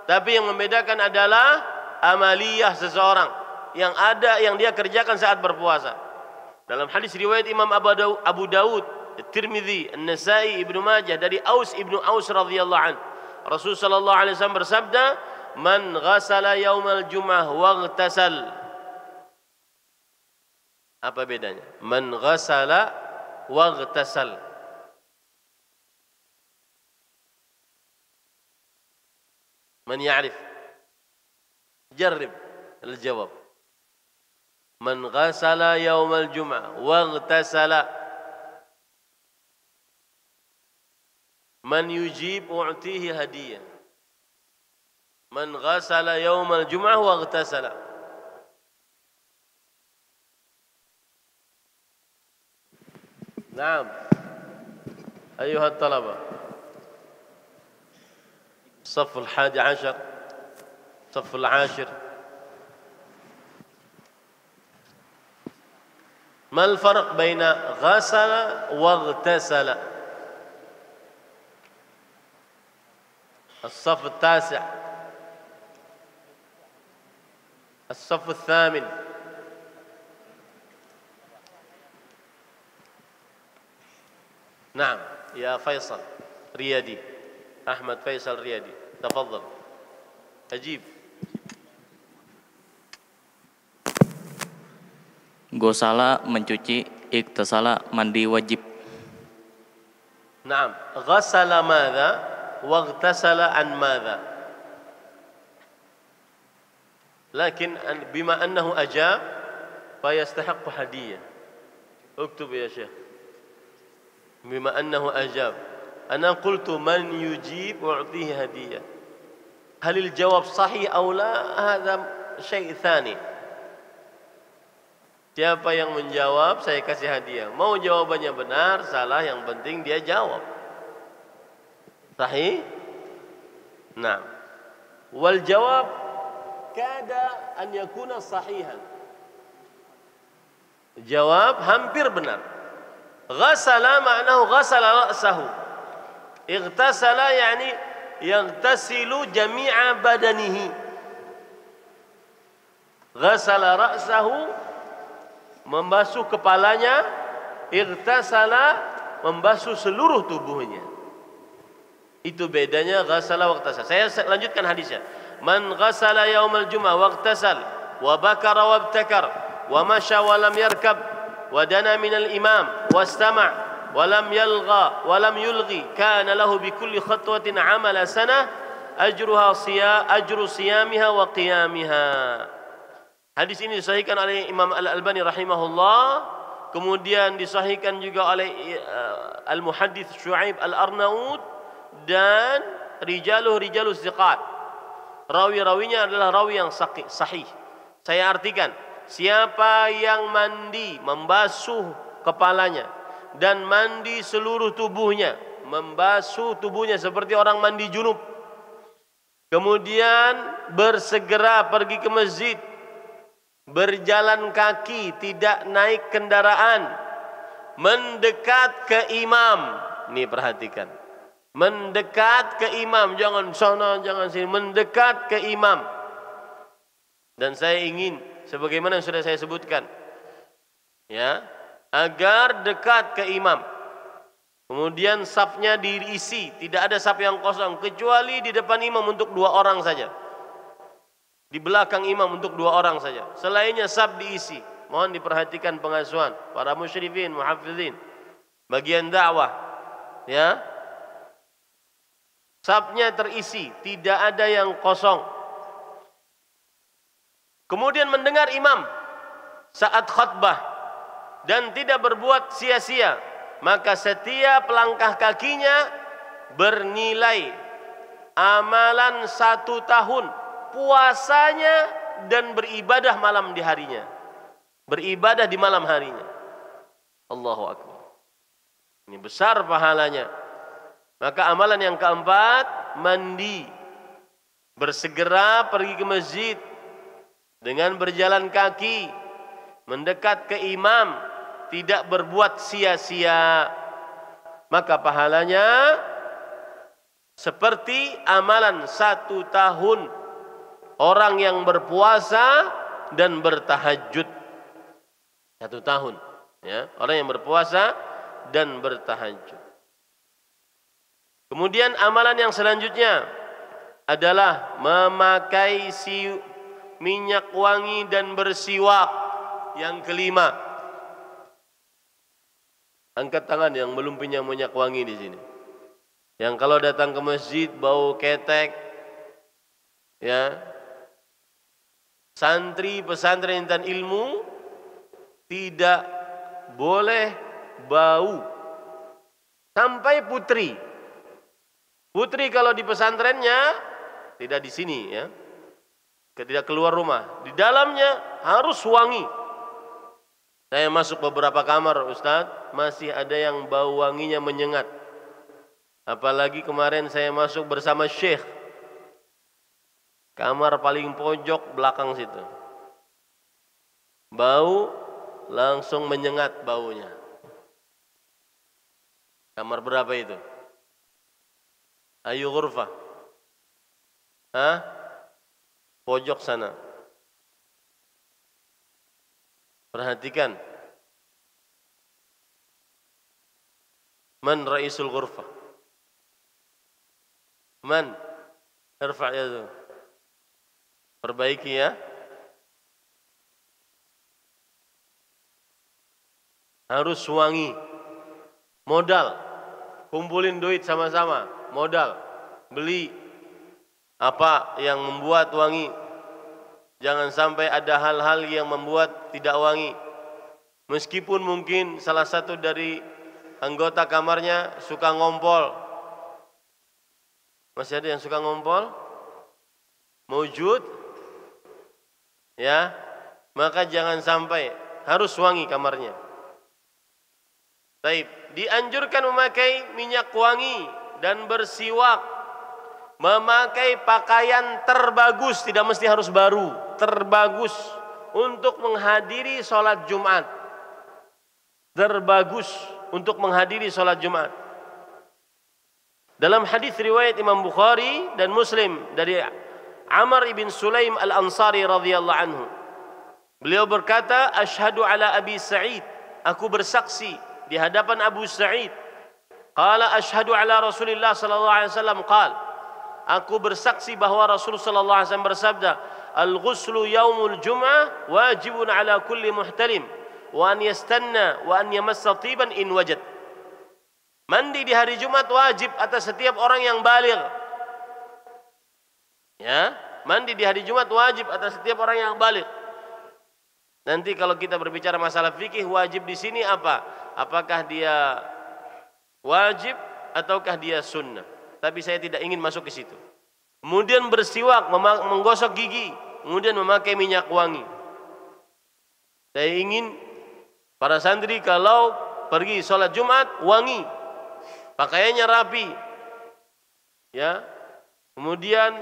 Tapi yang membedakan adalah amaliyah seseorang yang dia kerjakan saat berpuasa. Dalam hadis riwayat Imam Abu Dawud, Tirmidzi, An-Nasai, Ibnu Majah dari Aus ibnu Aus radhiyallahu an, Rasul sallallahu alaihi wasallam bersabda, "Man ghasala yaumal jum'ah waghtasal." Apa bedanya? Man ghasala waghtasal. من يعرف؟ جرب الجواب. من غسل يوم الجمعة واغتسل. من يجيب أعطيه هدية. من غسل يوم الجمعة واغتسل. نعم أيها الطلبة، الصف 11 الصف 10. ما الفرق بين غسل واغتسل؟ الصف 9 الصف 8. نعم يا فيصل ريادي، أحمد فيصل ريادي، تفضل أجيب. Gosala mencuci, iktasala mandi wajib. نعم غسل ماذا واغتسل عن ماذا؟ لكن بما أنه أجاب فيستحق هدية. اكتب يا شيخ. بما أنه أجاب، أنا قلت من يجيب أعطيه هدية. هل الجواب صحيح أو لا؟ هذا شيء ثاني. Siapa yang menjawab saya kasih hadiah. Mau jawabannya benar, salah, yang penting dia jawab. Sahih? Nah. Wal jawab kada an yakuna sahihan. Jawab hampir benar. Ghasala ma'nahu ghasala ra'sahu. Ightasala yani yaghtasilu jami'a badanihi. Ghasala ra'sahu membasuh kepalanya, ightasala membasuh seluruh tubuhnya. Itu bedanya ghasala wa ightasala. Saya lanjutkan hadisnya. Man ghasala yaumal jum'ah wa ightasal wa bakara wa ibtakar wa masya wa lam yarkab wa dana minal imam wastama' wa lam yulghi kana lahu bi kulli khatwatin amala sanah ajru siyamiha wa qiyamiha. Hadis ini disahihkan oleh Imam Al-Albani rahimahullah, kemudian disahihkan juga oleh Al-Muhaddits Syu'aib Al-Arnaud, dan rijalus thiqat. Rawi-rawinya adalah rawi yang sahih. Saya artikan, siapa yang mandi membasuh kepalanya dan mandi seluruh tubuhnya, membasuh tubuhnya seperti orang mandi junub, kemudian bersegera pergi ke masjid, berjalan kaki, tidak naik kendaraan, mendekat ke imam. Nih perhatikan, mendekat ke imam, jangan sana, jangan sini, mendekat ke imam. Dan saya ingin, sebagaimana yang sudah saya sebutkan, ya, agar dekat ke imam. Kemudian safnya diisi, tidak ada saf yang kosong kecuali di depan imam untuk 2 orang saja, di belakang imam untuk 2 orang saja. Selainnya saf diisi. Mohon diperhatikan pengasuhan para musyrifin, muhafizin, bagian dakwah, ya. Safnya terisi, tidak ada yang kosong. Kemudian mendengar imam saat khutbah dan tidak berbuat sia-sia, maka setiap langkah kakinya bernilai amalan 1 tahun puasanya dan beribadah malam di harinya. Beribadah di malam harinya. Allahu Akbar. Ini besar pahalanya. Maka amalan yang keempat, mandi. Bersegera pergi ke masjid dengan berjalan kaki, mendekat ke imam, tidak berbuat sia-sia. Maka pahalanya seperti amalan 1 tahun orang yang berpuasa dan bertahajud. 1 tahun, ya, orang yang berpuasa dan bertahajud. Kemudian amalan yang selanjutnya adalah memakai minyak wangi dan bersiwak. Yang kelima, angkat tangan yang belum punya minyak wangi di sini. Yang kalau datang ke masjid bau ketek, ya. Santri pesantren intan ilmu tidak boleh bau. Sampai putri kalau di pesantrennya, tidak di sini, ya, tidak keluar rumah, di dalamnya harus wangi. Saya masuk beberapa kamar, Ustadz, masih ada yang bau wanginya menyengat. Apalagi kemarin saya masuk bersama Syekh, kamar paling pojok belakang situ, bau langsung menyengat baunya. Kamar berapa itu? Ayu ghurfah. Pojok sana. Perhatikan. Man raisul ghurfah? Man? Irfa' yadu. Perbaiki, ya. Harus wangi. Modal. Kumpulin duit sama-sama. Modal. Beli apa yang membuat wangi. Jangan sampai ada hal-hal yang membuat tidak wangi. Meskipun mungkin salah satu dari anggota kamarnya suka ngompol. Masih ada yang suka ngompol? Mewujud? Ya, maka jangan sampai, harus wangi kamarnya. Baik, dianjurkan memakai minyak wangi dan bersiwak, memakai pakaian terbagus, tidak mesti harus baru, terbagus untuk menghadiri sholat Jumat. Terbagus untuk menghadiri sholat Jumat. Dalam hadis riwayat Imam Bukhari dan Muslim dari Amr ibn Sulaim al-Ansari radhiyallahu anhu, beliau berkata, asyhadu ala Abi Sa'id, aku bersaksi di hadapan Abu Sa'id. Qala asyhadu ala Rasulillah sallallahu alaihi wasallam qala, aku bersaksi bahwa Rasulullah sallallahu alaihi wasallam bersabda, al-ghuslu yaumul jum'ah wajibun ala kulli muhtalim wa an yastanna wa an yamassa tiban in wajad. Mandi di hari Jumat wajib atas setiap orang yang baligh. Ya, mandi di hari Jumat wajib atas setiap orang yang balik. Nanti kalau kita berbicara masalah fikih, wajib di sini apa? Apakah dia wajib ataukah dia sunnah? Tapi saya tidak ingin masuk ke situ. Kemudian bersiwak, menggosok gigi, kemudian memakai minyak wangi. Saya ingin para santri kalau pergi sholat Jumat wangi, pakaiannya rapi, ya. Kemudian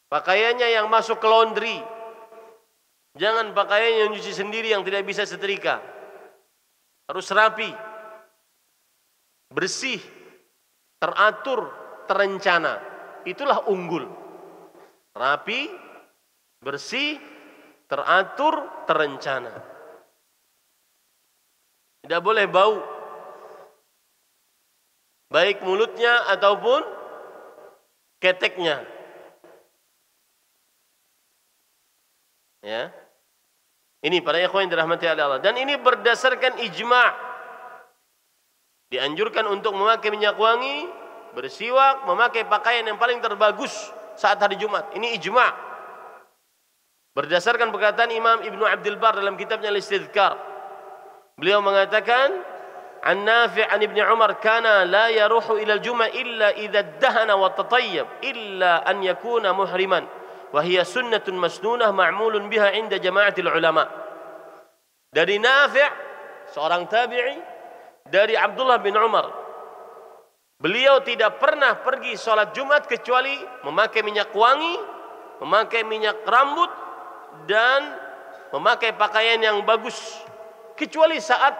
pakaiannya yang masuk ke laundry, jangan pakaian yang nyuci sendiri yang tidak bisa setrika. Harus rapi, bersih, teratur, terencana. Itulah unggul. Rapi, bersih, teratur, terencana. Tidak boleh bau, baik mulutnya ataupun keteknya. Ya. Ini para ikhwan yang dirahmati Allah. Dan ini berdasarkan ijma'. Dianjurkan untuk memakai minyak wangi, bersiwak, memakai pakaian yang paling terbagus saat hari Jumat. Ini ijma'. Berdasarkan perkataan Imam Ibnu Abdul Bar dalam kitabnya Al-Istidhkar. Beliau mengatakan, "An Nafi' an Ibnu Umar kana la yaruhu ila al-jum'ah illa idza dahana wa tatayyab illa an yakuna muhriman wa hiya sunnatun masnunah ma'mulun biha 'inda jama'atil ulama." Dari Nafi', seorang tabi'i, dari Abdullah bin Umar, beliau tidak pernah pergi sholat Jumat kecuali memakai minyak wangi, memakai minyak rambut, dan memakai pakaian yang bagus, kecuali saat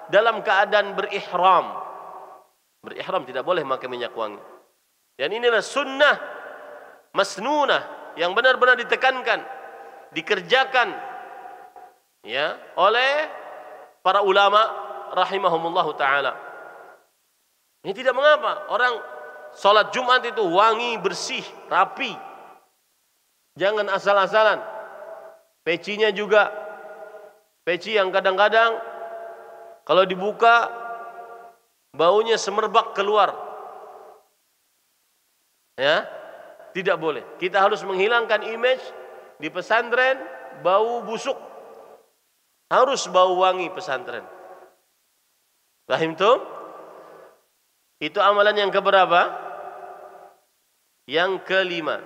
dalam keadaan berihram. Berihram tidak boleh memakai minyak wangi. Dan inilah sunnah masnunah yang benar-benar ditekankan, dikerjakan, ya, oleh para ulama rahimahumullahu taala. Ini tidak mengapa orang sholat Jumat itu wangi, bersih, rapi. Jangan asal-asalan. Pecinya juga peci yang kadang-kadang kalau dibuka baunya semerbak keluar. Ya, tidak boleh. Kita harus menghilangkan image di pesantren bau busuk. Harus bau wangi pesantren. Paham tuh? Itu amalan yang keberapa? Yang kelima.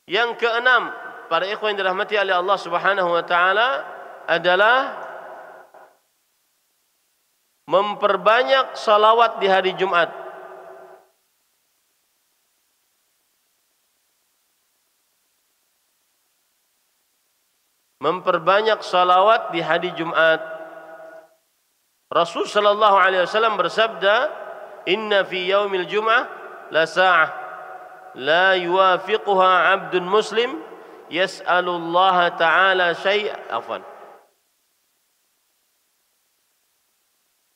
Yang keenam, para ikhwan yang dirahmati oleh Allah Subhanahu wa taala, adalah memperbanyak salawat di hari Jumat. Memperbanyak salawat di hari Jumat. Rasul sallallahu alaihi wasallam bersabda, "Inna fi yaumil jum'ah la sa'ah la yuwafiquha 'abdun muslim yas'alullaha ta'ala syai'an."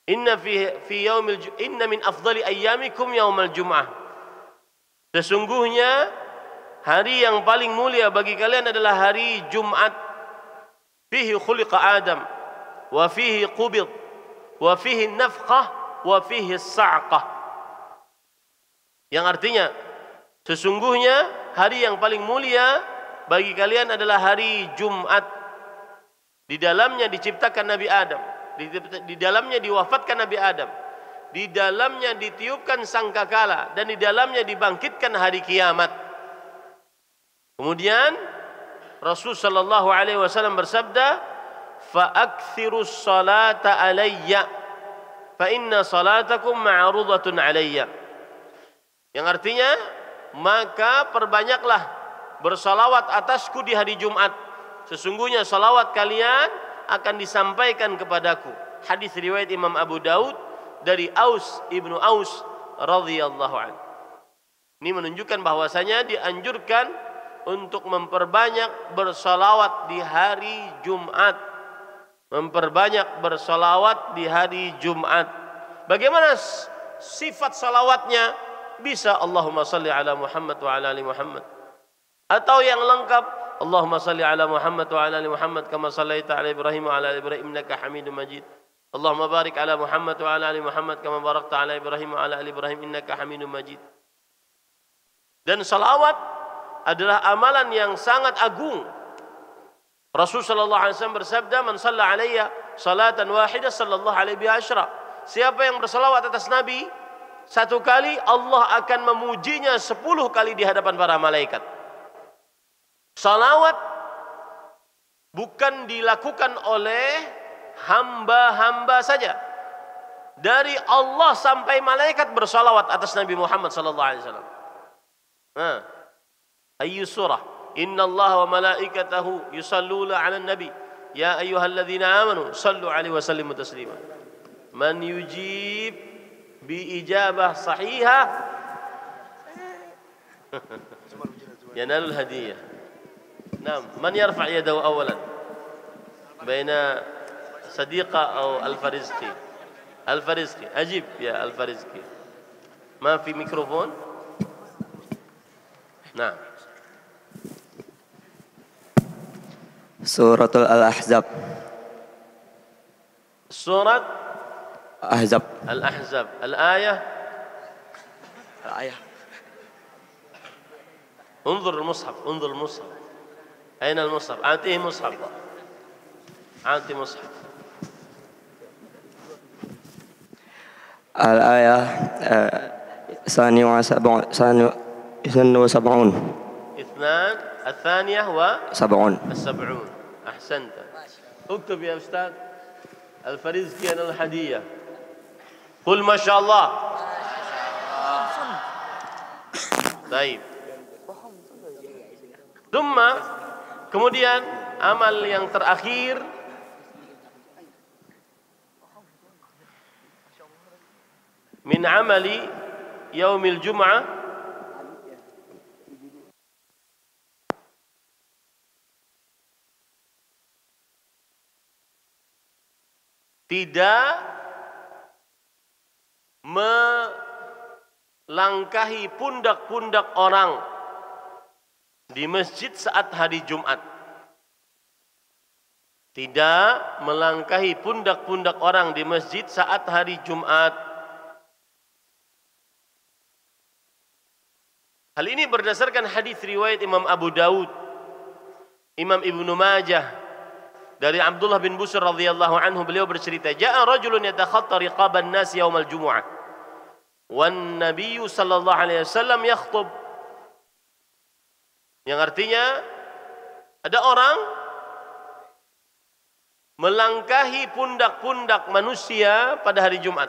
Inna min afdali ayyamikum yaumal jum'ah. Sesungguhnya hari yang paling mulia bagi kalian adalah hari Jumat. Fihi khuliqa Adam wa fihi qubid wa fihi nafkhah wa fihi sa'qah. Yang artinya, sesungguhnya hari yang paling mulia bagi kalian adalah hari Jumat. Di dalamnya diciptakan Nabi Adam, di dalamnya diwafatkan Nabi Adam, di dalamnya ditiupkan sangkakala, dan di dalamnya dibangkitkan hari kiamat. Kemudian Rasul sallallahu alaihi wasallam bersabda, "Fa'akthirus salata alayya, fa inna salatakum ma'rudatun alayya." Yang artinya, maka perbanyaklah bersalawat atasku di hari Jumat. Sesungguhnya salawat kalian akan disampaikan kepadaku. Hadis riwayat Imam Abu Daud dari Aus ibnu Aus radhiyallahu anhu. Ini menunjukkan bahwasanya dianjurkan untuk memperbanyak bersalawat di hari Jumat. Memperbanyak bersalawat di hari Jumat. Bagaimana sifat salawatnya? Bisa Allahumma salli ala Muhammad wa ala ali Muhammad. Atau yang lengkap, Allahumma salli ala Muhammad wa ala ali Muhammad kama sallaita ala Ibrahim wa ala ali Ibrahim innaka Hamidum Majid. Allahumma barik ala Muhammad wa ala ali Muhammad kama barakta ala Ibrahim wa ala ali Ibrahim innaka Hamidum Majid. Dan salawat adalah amalan yang sangat agung. Rasul sallallahu alaihi wasallam bersabda, "Man shalla alayya salatan wahidah sallallahu alaihi biha asyra." Siapa yang bersalawat atas Nabi satu kali, Allah akan memujinya 10 kali di hadapan para malaikat. Salawat bukan dilakukan oleh hamba-hamba saja. Dari Allah sampai malaikat bersalawat atas Nabi Muhammad sallallahu alaihi wasallam. Ayyu surah? Inna Allah wa malaikatahu yusalluna 'alan nabi ya ayyuhalladzina amanu sallu 'alaihi wa sallimu taslima. Man yujib bi ijabah sahihah yanalul hadiyah. Naam, man yarfa' yadahu awalan baina sadiqa aw al-farizqi. Al-Farizqi, ajib ya Al-Farizqi. Ma fi mikrofon? Nah. Suratul Al-Ahzab. Surat Ahzab. Al-Ahzab. Al-ayah. Al-ayah. انظر المصحف، انظر المصحف. أين المصحف؟ أعطيه مصحف. أعطي مصحف. Al-ayah ثانية وسبعون. اثنان الثانية سبعون. السبعون. أحسنت. اكتب يا أستاذ. الفريزقي الهدية. قل ما شاء الله. طيب. ثم kemudian amal yang terakhir min amali yaumil jum'ah tidak melangkahi pundak-pundak orang di masjid saat hari Jumat. Tidak melangkahi pundak-pundak orang di masjid saat hari Jumat. Hal ini berdasarkan hadis riwayat Imam Abu Daud, Imam Ibnu Majah dari Abdullah bin Busr radhiyallahu anhu, beliau bercerita, "Ja'a rajulun yatakhatta riqaban nas yaumal jumu'ah. Wan Nabiyyu sallallahu alaihi wasallam yakhthub." Yang artinya ada orang melangkahi pundak-pundak manusia pada hari Jumat.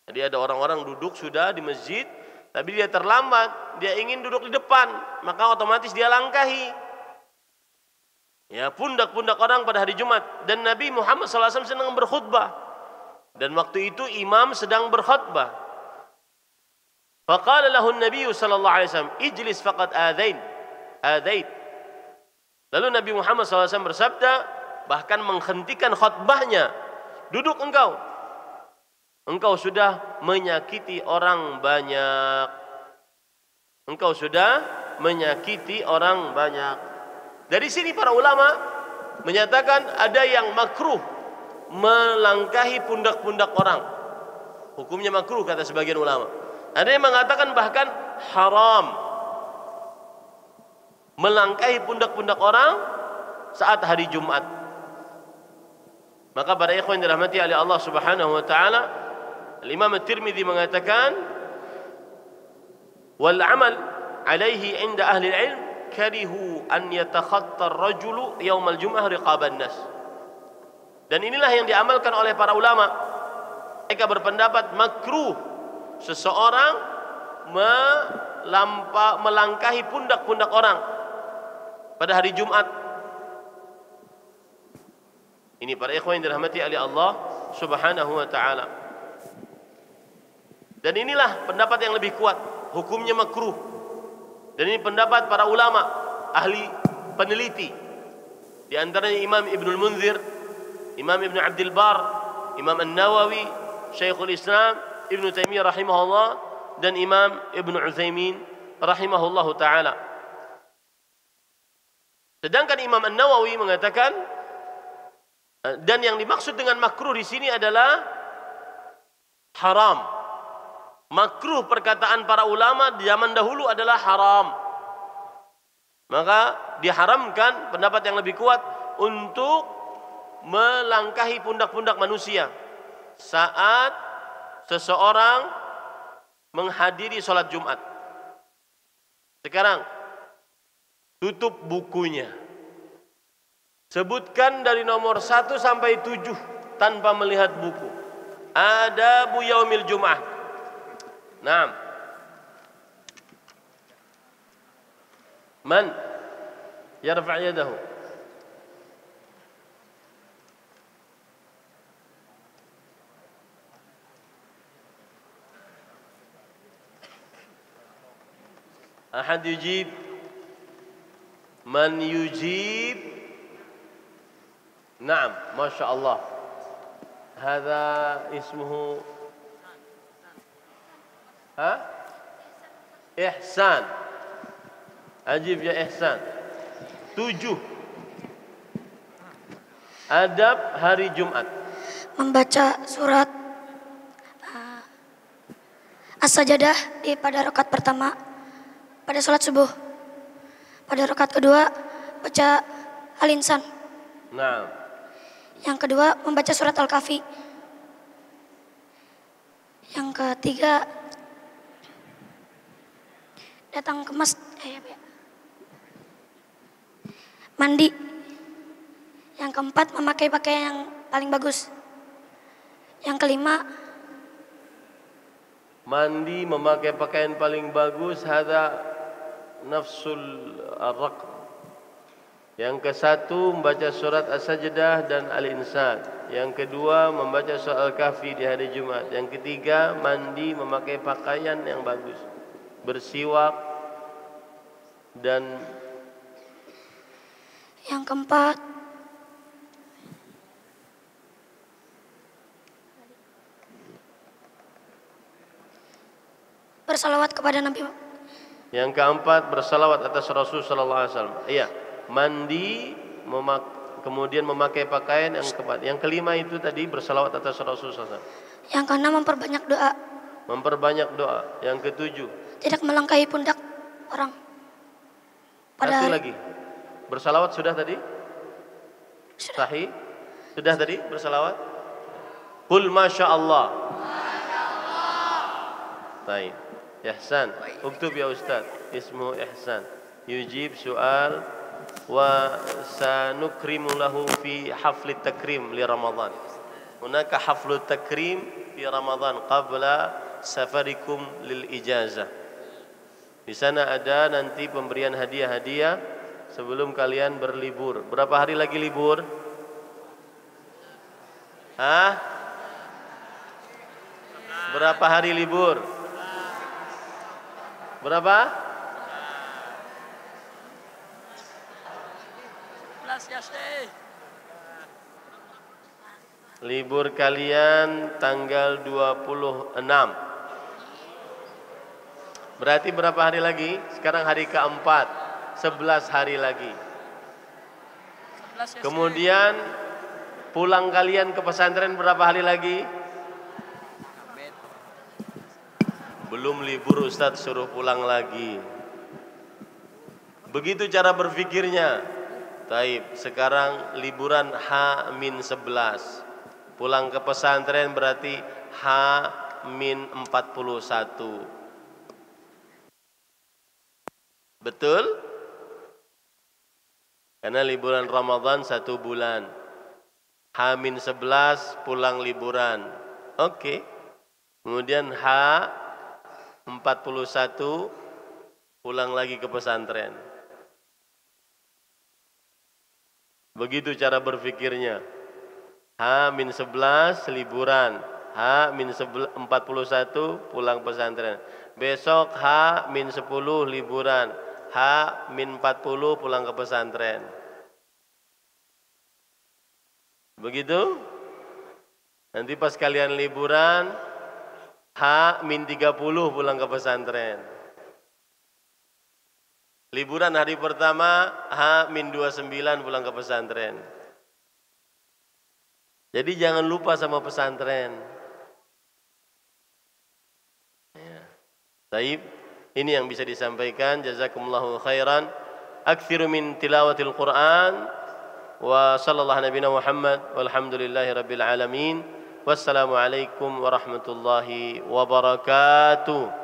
Jadi ada orang-orang duduk sudah di masjid, tapi dia terlambat, dia ingin duduk di depan, maka otomatis dia langkahi. Ya, pundak-pundak orang pada hari Jumat. Dan Nabi Muhammad SAW sedang berkhutbah. Dan waktu itu imam sedang berkhutbah. Faqala lahu an-nabiy sallallahu alaihi wasallam, "Ijlis faqad adait." Lalu Nabi Muhammad SAW bersabda, bahkan menghentikan khutbahnya, "Duduk engkau. Engkau sudah menyakiti orang banyak. Engkau sudah menyakiti orang banyak." Dari sini para ulama menyatakan ada yang makruh melangkahi pundak-pundak orang. Hukumnya makruh kata sebagian ulama. Ada yang mengatakan bahkan haram melangkahi pundak-pundak orang saat hari Jumat. Maka para ikhwan dirahmati oleh Allah Subhanahu wa taala, Imam At-Tirmidzi mengatakan, "Wal 'amal 'alaihi 'inda ahli al-'ilm karihu an yatakhatta ar-rajulu yaumal jum'ah riqaban nas." Dan inilah yang diamalkan oleh para ulama. Mereka berpendapat makruh seseorang melangkahi pundak-pundak orang pada hari Jumat. Ini para ikhwan yang dirahmati oleh Allah Subhanahu wa taala. Dan inilah pendapat yang lebih kuat, hukumnya makruh. Dan ini pendapat para ulama, ahli peneliti. Di antaranya Imam Ibnul Munzir, Imam Ibnu Abdul Bar, Imam An-Nawawi, Syekhul Islam Ibnu Taimiyah rahimahullah, dan Imam Ibnu Utsaimin rahimahullahu taala. Sedangkan Imam An-Nawawi mengatakan, dan yang dimaksud dengan makruh di sini adalah haram. Makruh perkataan para ulama di zaman dahulu adalah haram. Maka diharamkan pendapat yang lebih kuat untuk melangkahi pundak-pundak manusia saat seseorang menghadiri sholat Jumat. Sekarang tutup bukunya. Sebutkan dari nomor 1 sampai 7 tanpa melihat buku. Adabu yaumil Jum'ah. Naam. Man yarfa' yadahu? Ahad yujib? Man yujib? Naam, Masya Allah. Hada ismuhu Ihsan. Ajib ya Ihsan. 7. Adab hari Jumat. Membaca surat As-Sajadah pada rakaat pertama pada sholat subuh. Pada rakaat kedua baca Al-Insan. Nah. Yang kedua membaca surat Al-Kahfi. Yang ketiga datang ke mandi. Yang keempat memakai pakaian yang paling bagus. Yang kelima mandi memakai pakaian paling bagus. Hada nafsul ar-raqm. Yang ke-1 membaca surat As-Sajdah dan Al-Insan. Yang kedua membaca surat Al-Kahfi di hari Jumat. Yang ketiga mandi memakai pakaian yang bagus, bersiwak, dan yang keempat bersalawat kepada Nabi. Yang keempat bersalawat atas Rasul sallallahu alaihi wasallam. Iya, mandi kemudian memakai pakaian yang keempat. Yang kelima itu tadi bersalawat atas Rasul sallallahu alaihi wasallam. Yang keenam memperbanyak doa. Memperbanyak doa. Yang ketujuh tidak melangkahi pundak orang. Satu lagi. Bersalawat sudah tadi? Sahih? Sudah tadi bersalawat? Qul masya Allah. Baik. Ihsan. Uktub ya Ustaz. Ismu Ihsan. Yujib soal wa sanukrimu lahu fi hafli takrim li Ramadan. Hunaka haflu takrim fi Ramadan qabla safarikum lil ijazah. Di sana ada nanti pemberian hadiah-hadiah sebelum kalian berlibur. Berapa hari lagi libur? Berapa hari libur? Berapa? 11 ya Syekh. Libur kalian tanggal 26. Berarti berapa hari lagi? Sekarang hari keempat. 11 hari lagi. Kemudian pulang kalian ke pesantren berapa hari lagi? Belum libur Ustadz, suruh pulang lagi. Begitu cara berpikirnya. Taib, sekarang liburan H-11. Pulang ke pesantren berarti H-41. Betul? Karena liburan Ramadan 1 bulan. H-11 pulang liburan. Oke. Kemudian H-41 pulang lagi ke pesantren. Begitu cara berpikirnya. H-11 liburan. H-41 pulang pesantren. Besok H-10 liburan. H-40 pulang ke pesantren. Begitu? Nanti pas kalian liburan H-30 pulang ke pesantren. Liburan hari pertama H-29 pulang ke pesantren. Jadi jangan lupa sama pesantren. Ya. Taib, ini yang bisa disampaikan. Jazakumullahu khairan. akthiru min tilawatil Qur'an. Wa sallallahu nabiyana Muhammad walhamdulillahi rabbil alamin. Wassalamu alaikum warahmatullahi wabarakatuh.